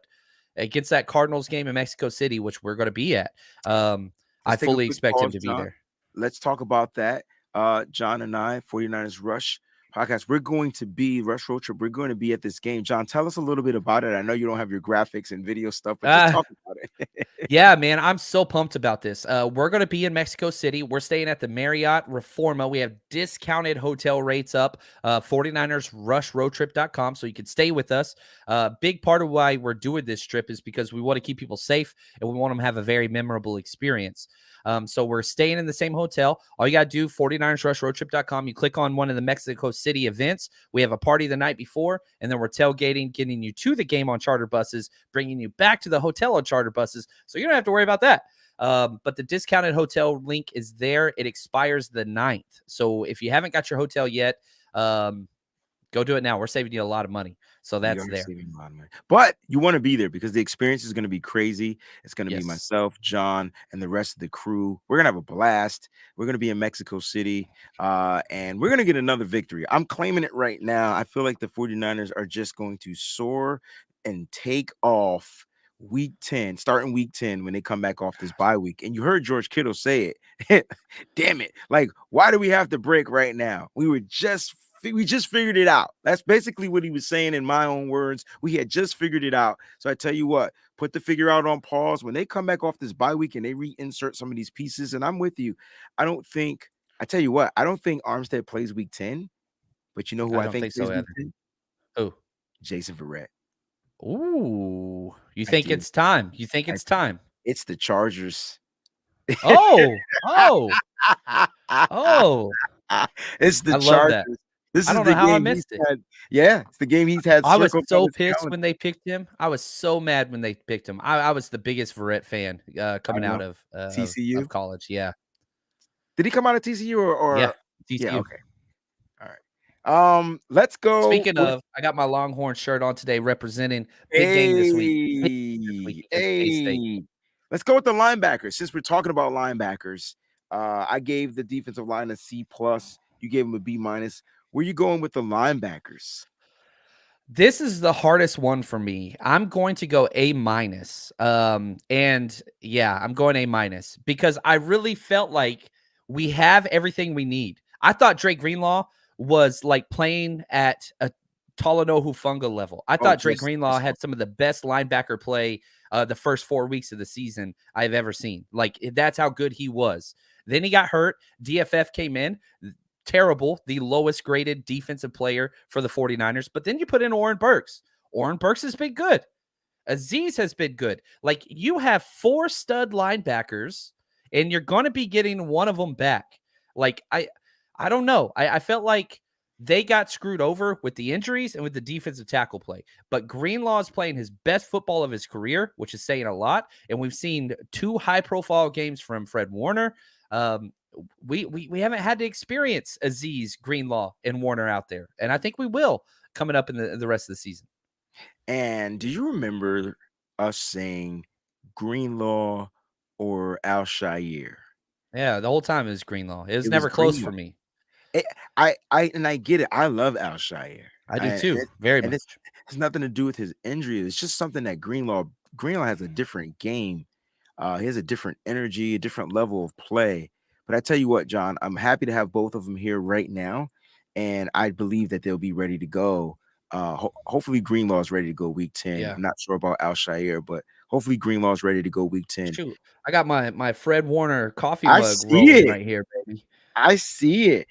against that Cardinals game in Mexico City, which we're going to be at, I fully expect him to be there. Let's talk about that. John and I, 49ers Rush podcast, Rush Road Trip. We're going to be at this game. John, tell us a little bit about it. I know you don't have your graphics and video stuff, but just talk about it. Yeah, man, I'm so pumped about this. We're going to be in Mexico City. We're staying at the Marriott Reforma. We have discounted hotel rates up, 49ersrushroadtrip.com, so you can stay with us. Big part of why we're doing this trip is because we want to keep people safe and we want them to have a very memorable experience. So we're staying in the same hotel. All you got to do, 49ersrushroadtrip.com. You click on one of the Mexico City events. We have a party the night before, and then we're tailgating, getting you to the game on charter buses, bringing you back to the hotel on charter buses. So you don't have to worry about that. But the discounted hotel link is there. It expires the 9th. So if you haven't got your hotel yet, go do it now. We're saving you a lot of money. So that's there. But you want to be there because the experience is going to be crazy. It's going to be myself, John, and the rest of the crew. We're going to have a blast. We're going to be in Mexico City, and we're going to get another victory. I'm claiming it right now. I feel like the 49ers are just going to soar and take off starting week 10 when they come back off this bye week. And you heard George Kittle say it. Damn it. Like, why do we have to break right now? We just figured it out. That's basically what he was saying in my own words. We had just figured it out. So I tell you what, put the figure out on pause. When they come back off this bye week and they reinsert some of these pieces, and I'm with you. I don't think Armstead plays week 10, but you know who I think plays week 10? Who? Jason Verrett. Ooh, you think it's time? You think it's time? It's the Chargers. Oh. It's the I love that. Chargers. This I is don't know the how I game he's missed it. had. Yeah, it's the game he's had I was circled on so his pissed calendar. when they picked him. I was so mad when they picked him. I was the biggest Verrett fan I coming out know. of TCU. college. Yeah, Did he come out of TCU yeah, or yeah, TCU. okay. All right. Let's go Speaking with of, I got my Longhorn shirt on today, representing big game this week. Big game this week hey, against K-State. hey. Let's go with the linebackers. Since we're talking about linebackers, I gave the defensive line a C plus. You gave them a B minus. Where you going with the linebackers? This is the hardest one for me. I'm going to go A minus. And yeah, I'm going A minus because I really felt like we have everything we need. I thought Drake Greenlaw was like playing at a Talanoa Hufanga level. I Oh, thought Drake Greenlaw had some of the best linebacker play the first 4 weeks of the season I've ever seen. Like that's how good he was. Then he got hurt. DFF came in. Terrible, the lowest graded defensive player for the 49ers. But then you put in Oren Burks. Oren Burks has been good. Aziz has been good. Like you have 4 stud linebackers, and you're going to be getting one of them back. Like I don't know. I felt like they got screwed over with the injuries and with the defensive tackle play. But Greenlaw is playing his best football of his career, which is saying a lot. And we've seen 2 high-profile games from Fred Warner. We haven't had to experience Aziz, Greenlaw, and Warner out there, and I think we will coming up in the rest of the season. And do you remember us saying Greenlaw or Al-Shaair? Yeah, the whole time it was Greenlaw. It was It was never close Greenlaw. for me. I get it. I love Al-Shaair. I do And too, very and much. it has nothing to do with his injury. It's just something that Greenlaw has a different game. He has a different energy, a different level of play. But I tell you what, John, I'm happy to have both of them here right now, and I believe that they'll be ready to go. Hopefully Greenlaw is ready to go week 10. Yeah. I'm not sure about Al-Shaair, but hopefully Greenlaw is ready to go week 10. Shoot, I got my Fred Warner coffee I mug see rolling it. right here, baby. I see it.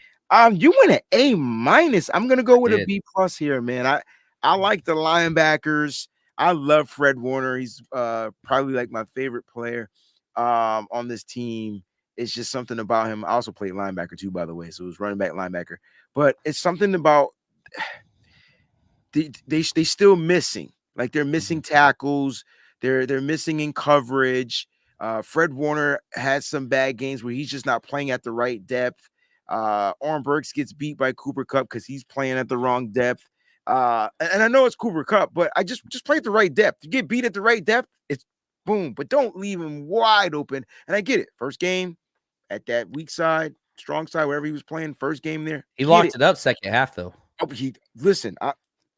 You went an A minus. I'm gonna go with a B plus here, man. I like the linebackers. I love Fred Warner. He's probably like my favorite player on this team. It's just something about him. I also played linebacker too, by the way. So it was running back linebacker, but it's something about they still missing. Like they're missing tackles. They're missing in coverage. Fred Warner had some bad games where he's just not playing at the right depth. Oren Burks gets beat by Cooper Kupp because he's playing at the wrong depth. And I know it's Cooper Kupp, but I just play at the right depth. You get beat at the right depth, it's boom. But don't leave him wide open. And I get it. First game at that weak side, strong side, wherever he was playing, first game there. He locked it up second half though. Oh, listen,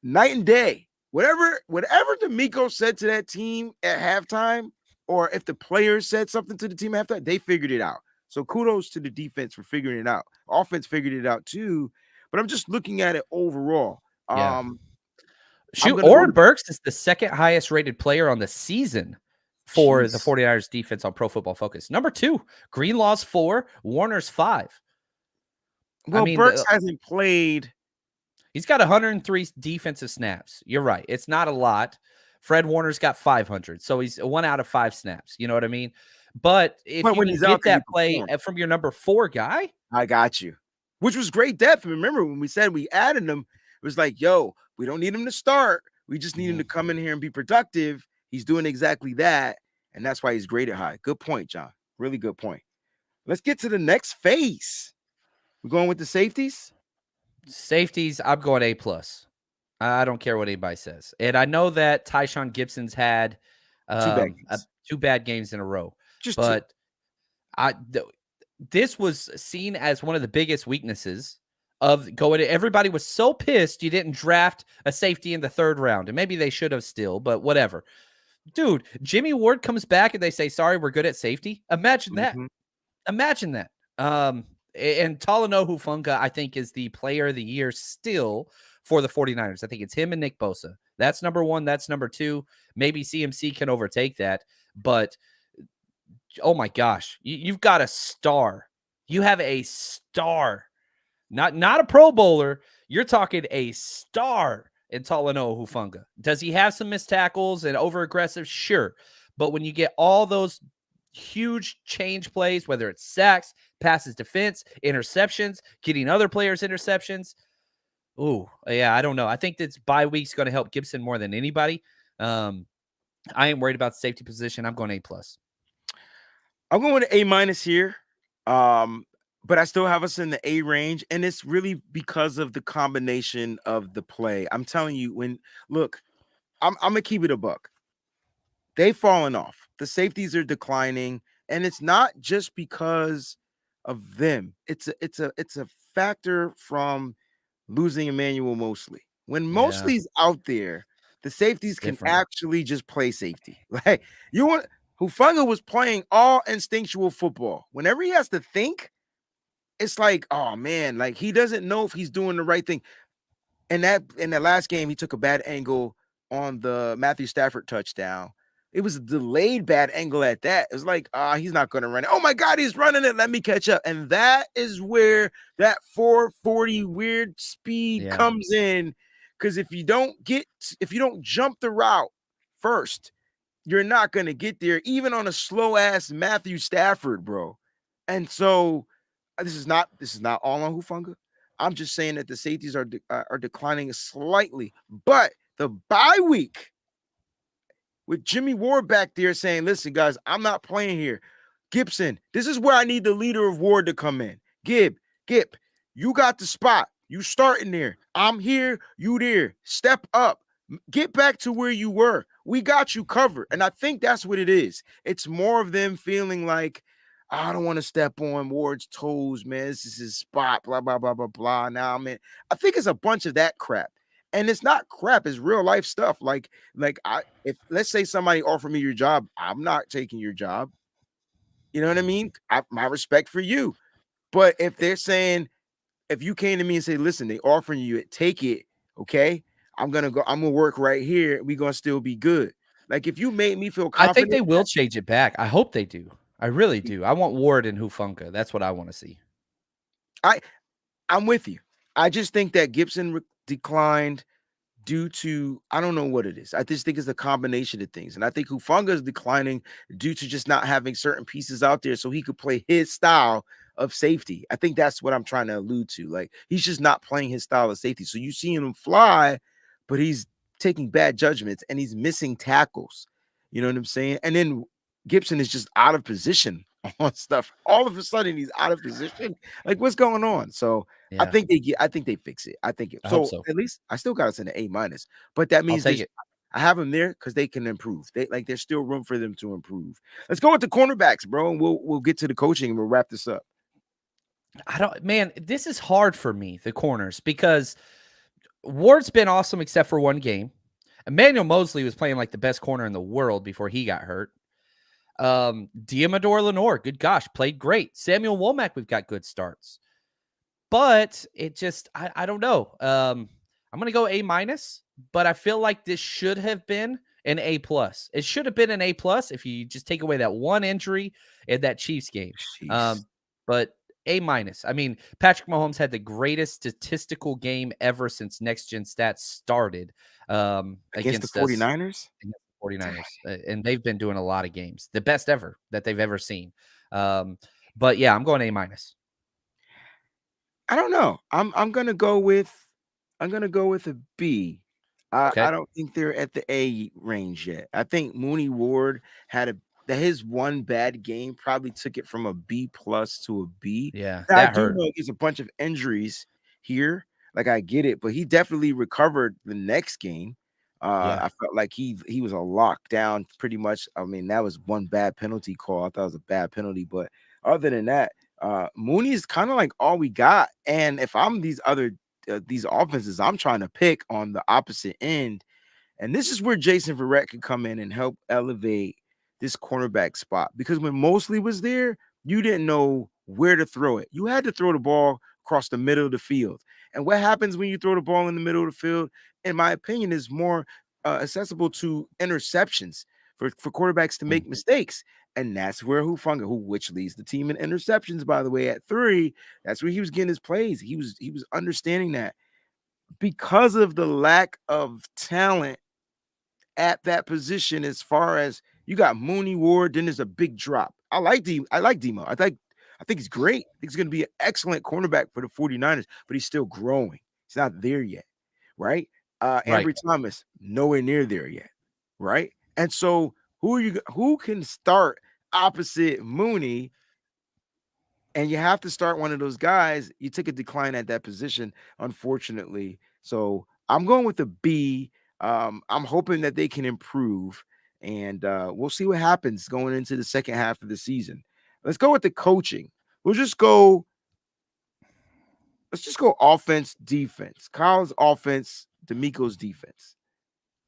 night and day. Whatever D'Amico said to that team at halftime, or if the players said something to the team at halftime, they figured it out. So kudos to the defense for figuring it out. Offense figured it out too. But I'm just looking at it overall. Yeah. Shoot, Oren Burks is the second highest rated player on the season for the 49ers defense on Pro Football Focus. Number 2, Greenlaw's 4, Warner's 5. Well, I mean, Burks hasn't played. He's got 103 defensive snaps. You're right. It's not a lot. Fred Warner's got 500. So he's 1 out of 5 snaps. You know what I mean? But if you can get that play from your number 4 guy. I got you. Which was great depth. Remember when we said we added him, it was like, yo, we don't need him to start. We just need him to come in here and be productive. He's doing exactly that. And that's why he's graded high. Good point, John. Really good point. Let's get to the next phase. We're going with the safeties? Safeties, I'm going A+. I don't care what anybody says. And I know that Tyshawn Gibson's had 2 bad games in a row. But this was seen as one of the biggest weaknesses of going. Everybody was so pissed you didn't draft a safety in the 3rd round. And maybe they should have still, but whatever. Dude, Jimmy Ward comes back and they say, sorry, we're good at safety. Imagine that. Imagine that. And Talanoa Hufanga, I think, is the player of the year still for the 49ers. I think it's him and Nick Bosa. That's number 1. That's number 2. Maybe CMC can overtake that. But, oh my gosh, you've got a star. You have a star. Not a Pro Bowler. You're talking a star in Talanoa Hufanga. Does he have some missed tackles and over-aggressive? Sure. But when you get all those huge change plays, whether it's sacks, passes defense, interceptions, getting other players interceptions. Ooh, yeah, I don't know. I think this bye week's going to help Gibson more than anybody. I ain't worried about the safety position. I'm going A+. I'm going to A- here. But I still have us in the A range, and it's really because of the combination of the play. I'm telling you, I'm gonna keep it a buck. They've fallen off. The safeties are declining, and it's not just because of them. It's a factor from losing Emmanuel Mosley. When Yeah, Mosley's out there, the it's safeties can different. actually just play safety. Like you want Hufanga was playing all instinctual football. Whenever he has to think, it's like, oh man, like he doesn't know if he's doing the right thing. And that in the last game, he took a bad angle on the Matthew Stafford touchdown. It was a delayed bad angle at that. It was like, he's not going to run it. Oh my God, he's running it. Let me catch up. And that is where that 440 weird speed Yeah. comes in. Because if you don't jump the route first, you're not going to get there, even on a slow ass Matthew Stafford, bro. And so this is not all on Hufanga. I'm just saying that the safeties are declining slightly, but the bye week with Jimmy Ward back there saying, "Listen, guys, I'm not playing here." Gibson, this is where I need the leader of Ward to come in. Gib, you got the spot. You starting there. I'm here. You there. Step up. Get back to where you were. We got you covered. And I think that's what it is. It's more of them feeling like, I don't want to step on Ward's toes, man. This is his spot, blah, blah, blah, blah, blah. Now, man, I think it's a bunch of that crap. And it's not crap, it's real life stuff. If let's say somebody offered me your job, I'm not taking your job. You know what I mean? My respect for you. But if they're saying, if you came to me and say, listen, they offering you it, take it, okay? I'm gonna work right here. We're gonna still be good. Like if you made me feel I think they confident, will change it back. I hope they do. I really do. I want Ward and Hufanga. That's what I want to see. I'm with you. I just think that Gibson declined due to, I don't know what it is. I just think it's a combination of things. And I think Hufanga is declining due to just not having certain pieces out there so he could play his style of safety. I think that's what I'm trying to allude to. Like he's just not playing his style of safety. So you see him fly, but he's taking bad judgments and he's missing tackles. You know what I'm saying? And then Gibson is just out of position on stuff. All of a sudden he's out of position. Like what's going on? So Yeah, I think they fix it. I think it. I hope So so. at least I still got us in the A-, but that I'll means take it. I have them there because they can improve. There's still room for them to improve. Let's go with the cornerbacks, bro, and we'll get to the coaching and we'll wrap this up. Man, this is hard for me, the corners, because Ward's been awesome except for one game. Emmanuel Mosley was playing like the best corner in the world before he got hurt. Diamador Lenore, good gosh, played great. Samuel Womack, we've got good starts. But it just, I don't know. I'm going to go A-, but I feel like this should have been an A+. It should have been an A+ if you just take away that one injury in that Chiefs game. Jeez. But A-. I mean, Patrick Mahomes had the greatest statistical game ever since Next Gen Stats started Against the against us. 49ers? Against the 49ers. And they've been doing a lot of games, the best ever that they've ever seen. But yeah, I'm going A-. I don't know. I'm gonna go with a B. Okay. I don't think they're at the A range yet. I think Mooney Ward his one bad game probably took it from a B+ to a B. Yeah, Now, I that do hurt. know there's a bunch of injuries here. Like I get it, but he definitely recovered the next game. Yeah. I felt like he was a lockdown pretty much. I mean, that was one bad penalty call. I thought it was a bad penalty, but other than that, Mooney is kind of like all we got. And if I'm these offenses, I'm trying to pick on the opposite end. And this is where Jason Verrett could come in and help elevate this cornerback spot. Because when Mosley was there, you didn't know where to throw it. You had to throw the ball across the middle of the field. And what happens when you throw the ball in the middle of the field, in my opinion, is more accessible to interceptions for quarterbacks to make mistakes. And that's where Hufanga, which leads the team in interceptions, by the way, at 3. That's where he was getting his plays. He was understanding that because of the lack of talent at that position, as far as you got Mooney Ward, then there's a big drop. I like Demo. I think he's great. I think he's going to be an excellent cornerback for the 49ers, but he's still growing. He's not there yet, right? Right. Ambry Thomas, nowhere near there yet, right? And so who can start opposite Mooney? And you have to start one of those guys. You took a decline at that position, unfortunately. So I'm going with a B. I'm hoping that they can improve, and we'll see what happens going into the second half of the season. Let's go with the coaching. We'll just go. Let's just go offense, defense. Kyle's offense, D'Amico's defense.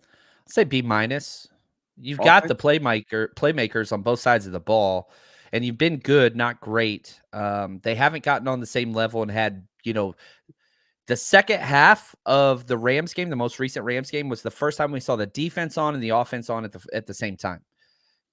I'd say B minus. You've got Offense? the playmakers on both sides of the ball, and you've been good, not great. They haven't gotten on the same level and had, the second half of the Rams game, the most recent Rams game, was the first time we saw the defense on and the offense on at the same time.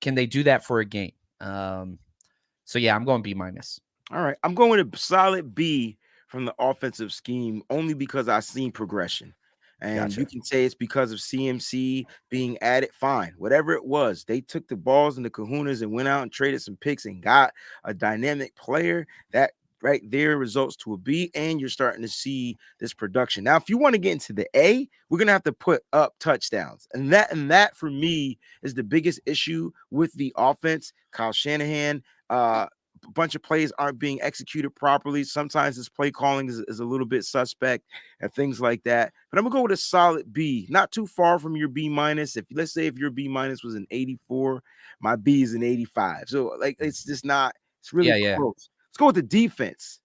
Can they do that for a game? So yeah, I'm going B minus. All right. I'm going with a solid B from the offensive scheme only because I've seen progression. And Gotcha. you can say it's because of CMC being added. Fine. Whatever it was, they took the balls and the kahunas and went out and traded some picks and got a dynamic player that right there results to a B, and you're starting to see this production. Now, if you want to get into the A, we're going to have to put up touchdowns. And that for me is the biggest issue with the offense. Kyle Shanahan, a bunch of plays aren't being executed properly. Sometimes this play calling is a little bit suspect and things like that. But I'm gonna go with a solid B, not too far from your B minus. Let's say if your B minus was an 84, my B is an 85. So like it's just not. It's really Yeah. close. Let's go with the defense.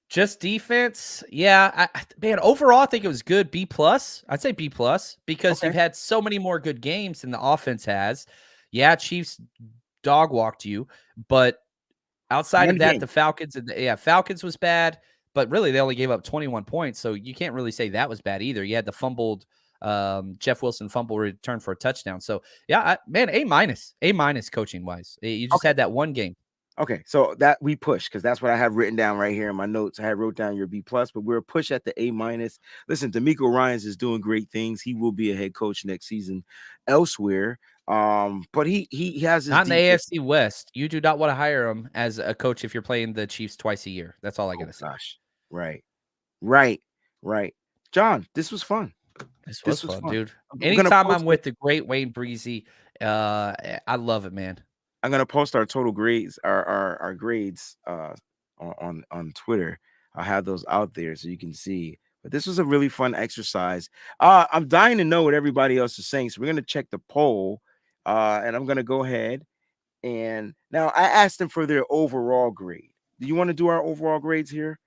Just defense, yeah. Man, overall, I think it was good. B plus. I'd say B plus because Okay. you've had so many more good games than the offense has. Yeah, Chiefs dog walked you, but outside One of that, game. the Falcons Falcons was bad, but really they only gave up 21 points, so you can't really say that was bad either. You had the fumbled Jeff Wilson fumble return for a touchdown. So yeah, A minus coaching wise. You just had that one game. Okay, so that we push because that's what I have written down right here in my notes. I had wrote down your B plus, but we're a push at the A minus. Listen, D'Amico Ryans is doing great things. He will be a head coach next season elsewhere. But he has his Not in the defense. AFC West. You do not want to hire him as a coach if you're playing the Chiefs twice a year. That's all I gotta say. Gosh, right. John, this was fun. This was fun, dude. We're gonna Anytime post I'm with the great WayneBreezie, I love it, man. I'm gonna post our total grades, our grades on Twitter. I'll have those out there so you can see. But this was a really fun exercise. I'm dying to know what everybody else is saying. So we're gonna check the poll. And I'm gonna go ahead and now I asked them for their overall grade. Do you want to do our overall grades here?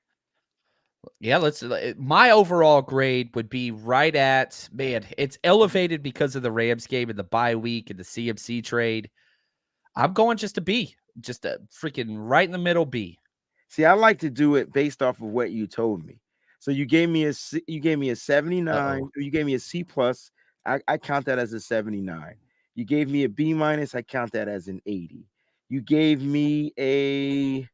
Yeah, my overall grade would be right at, man, it's elevated because of the Rams game and the bye week and the CMC trade. I'm going just a B, just a freaking right in the middle B. See, I like to do it based off of what you told me. So you gave me a 79, Uh-oh. you gave me a C plus. I count that as a 79. You gave me a B minus, I count that as an 80. You gave me a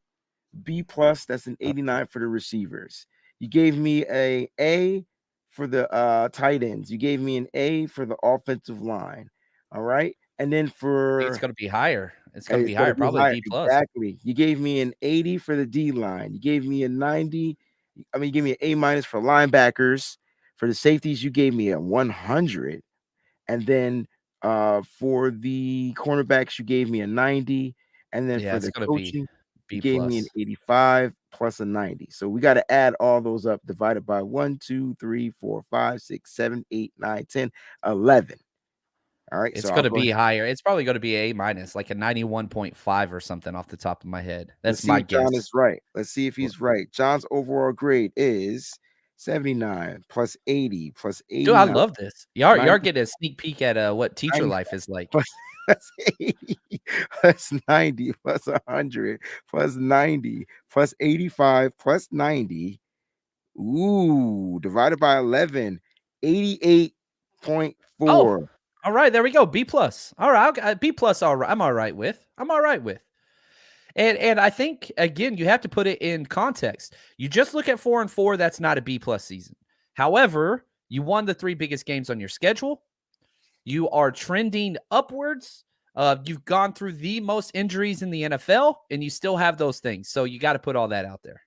B plus, that's an 89 for the receivers. You gave me A for the tight ends. You gave me an A for the offensive line. All right. And then I think for it's going to be higher. It's going to be it's gonna higher, be probably higher. B plus. Exactly. You gave me an 80 for the D line. You gave me a 90. I mean, you gave me an A minus for linebackers. For the safeties, you gave me a 100. And then for the cornerbacks, you gave me a 90. And then Yeah, for it's the going to be coaching, you B gave me an plus. 85 plus a 90. So we got to add all those up, divided by 1, 2, 3, 4, 5, 6, 7, 8, 9, 10, 11. All right. It's So I'll going to go be ahead. higher. It's probably going to be A minus, like a 91.5 or something off the top of my head. Let's That's see my if John guess. is right. Let's see if he's right. John's overall grade is 79 plus 80 plus Dude, I 89 love this. You are 90 getting a sneak peek at what teacher 90 life is like. plus 80 plus 90 plus 100 plus 90 plus 85 plus 90. Ooh, divided by 11, 88.4. Oh, all right. There we go. B plus. All right. B plus. All right. I'm all right with. And I think again, you have to put it in context. You just look at 4-4. That's not a B plus season. However, you won the 3 biggest games on your schedule. You are trending upwards You've gone through the most injuries in the NFL, and you still have those things. So you got to put all that out there.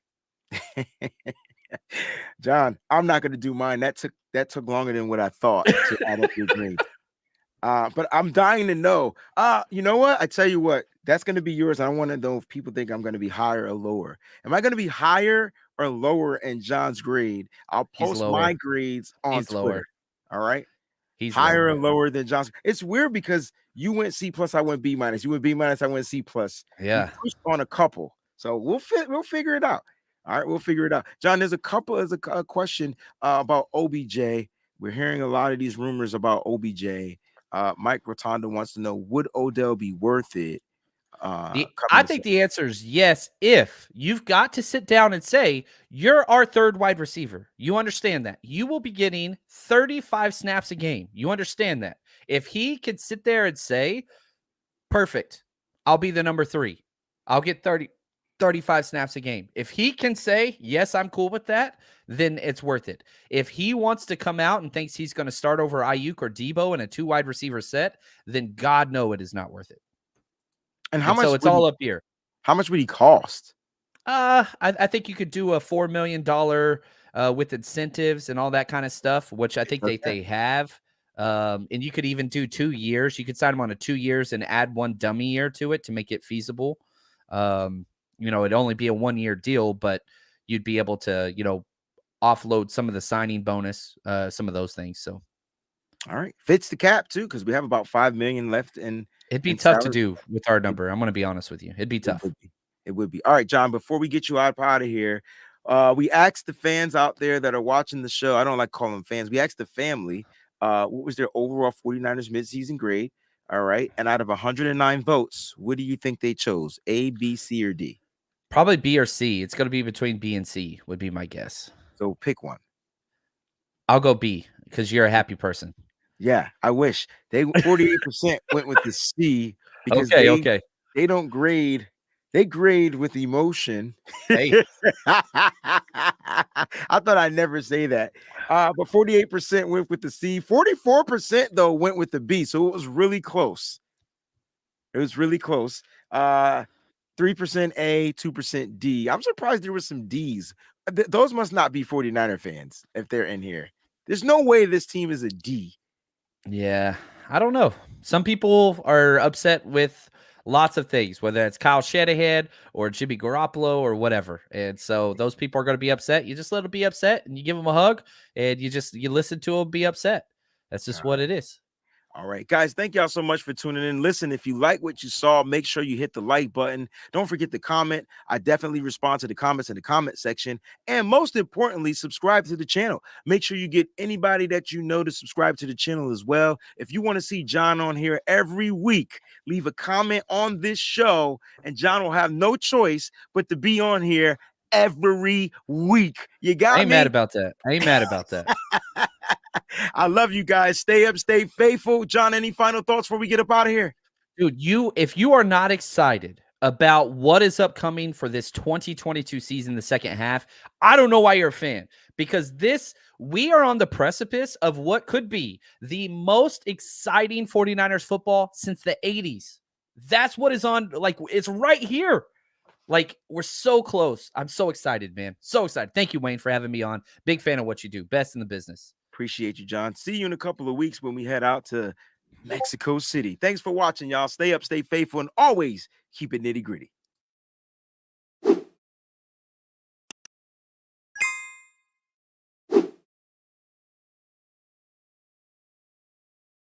John, I'm not going to do mine. That took longer than what I thought to add up your grade. But I'm dying to know. You know what? I tell you what, that's going to be yours. I want to know if people think I'm going to be higher or lower. Am I going to be higher or lower in John's grade? I'll post my grades on He's Twitter. Lower. All right. He's Higher lower. or lower than John's. It's weird because you went C+, I went B-. You went B-, I went C+. Yeah. We pushed on a couple. So we'll figure it out. All right, we'll figure it out. John, there's a question about OBJ. We're hearing a lot of these rumors about OBJ. Mike Rotondo wants to know, would Odell be worth it? I think the answer is yes. If you've got to sit down and say, you're our third wide receiver. You understand that. You will be getting 35 snaps a game. You understand that. If he could sit there and say, perfect, I'll be the number 3. I'll get 35 snaps a game. If he can say, yes, I'm cool with that, then it's worth it. If he wants to come out and thinks he's going to start over Ayuk or Debo in a 2 wide receiver set, then God, no, it is not worth it. And how much? So it's all up here. How much would he cost? I think you could do a $4 million with incentives and all that kind of stuff, which I think they have. And you could even do 2 years. You could sign him on a 2 years and add 1 dummy year to it to make it feasible. It'd only be a 1-year deal, but you'd be able to, offload some of the signing bonus, some of those things. So, all right, fits the cap too, because we have about $5 million left in. It'd be tough to do with our number. I'm going to be honest with you. It'd be tough. It would be. All right, John, before we get you out of here, we asked the fans out there that are watching the show. I don't like calling them fans. We asked the family, what was their overall 49ers midseason grade? All right. And out of 109 votes, what do you think they chose? A, B, C, or D? Probably B or C. It's going to be between B and C would be my guess. So pick one. I'll go B because you're a happy person. Yeah, I wish. 48% went with the C because they don't grade. They grade with emotion. Hey. I thought I'd never say that. But 48% went with the C. 44% though went with the B. So it was really close. 3% A, 2% D. I'm surprised there were some D's. Those must not be 49er fans if they're in here. There's no way this team is a D. Yeah, I don't know. Some people are upset with lots of things, whether it's Kyle Shanahan or Jimmy Garoppolo or whatever. And so those people are going to be upset. You just let them be upset and you give them a hug and you listen to them be upset. That's just what it is. All right, guys, thank y'all so much for tuning in. Listen, if you like what you saw, make sure you hit the like button. Don't forget to comment. I definitely respond to the comments in the comment section. And most importantly, subscribe to the channel. Make sure you get anybody that you know to subscribe to the channel as well. If you want to see John on here every week, leave a comment on this show, and John will have no choice but to be on here every week. You got me? I ain't mad about that. I love you guys. Stay up, stay faithful. John, any final thoughts before we get up out of here? Dude, if you are not excited about what is upcoming for this 2022 season, the second half, I don't know why you're a fan, because we are on the precipice of what could be the most exciting 49ers football since the 80s. That's what is on, it's right here. We're so close. I'm so excited, man. So excited. Thank you, Wayne, for having me on. Big fan of what you do. Best in the business. Appreciate you, John. See you in a couple of weeks when we head out to Mexico City. Thanks for watching, y'all. Stay up, stay faithful, and always keep it nitty-gritty.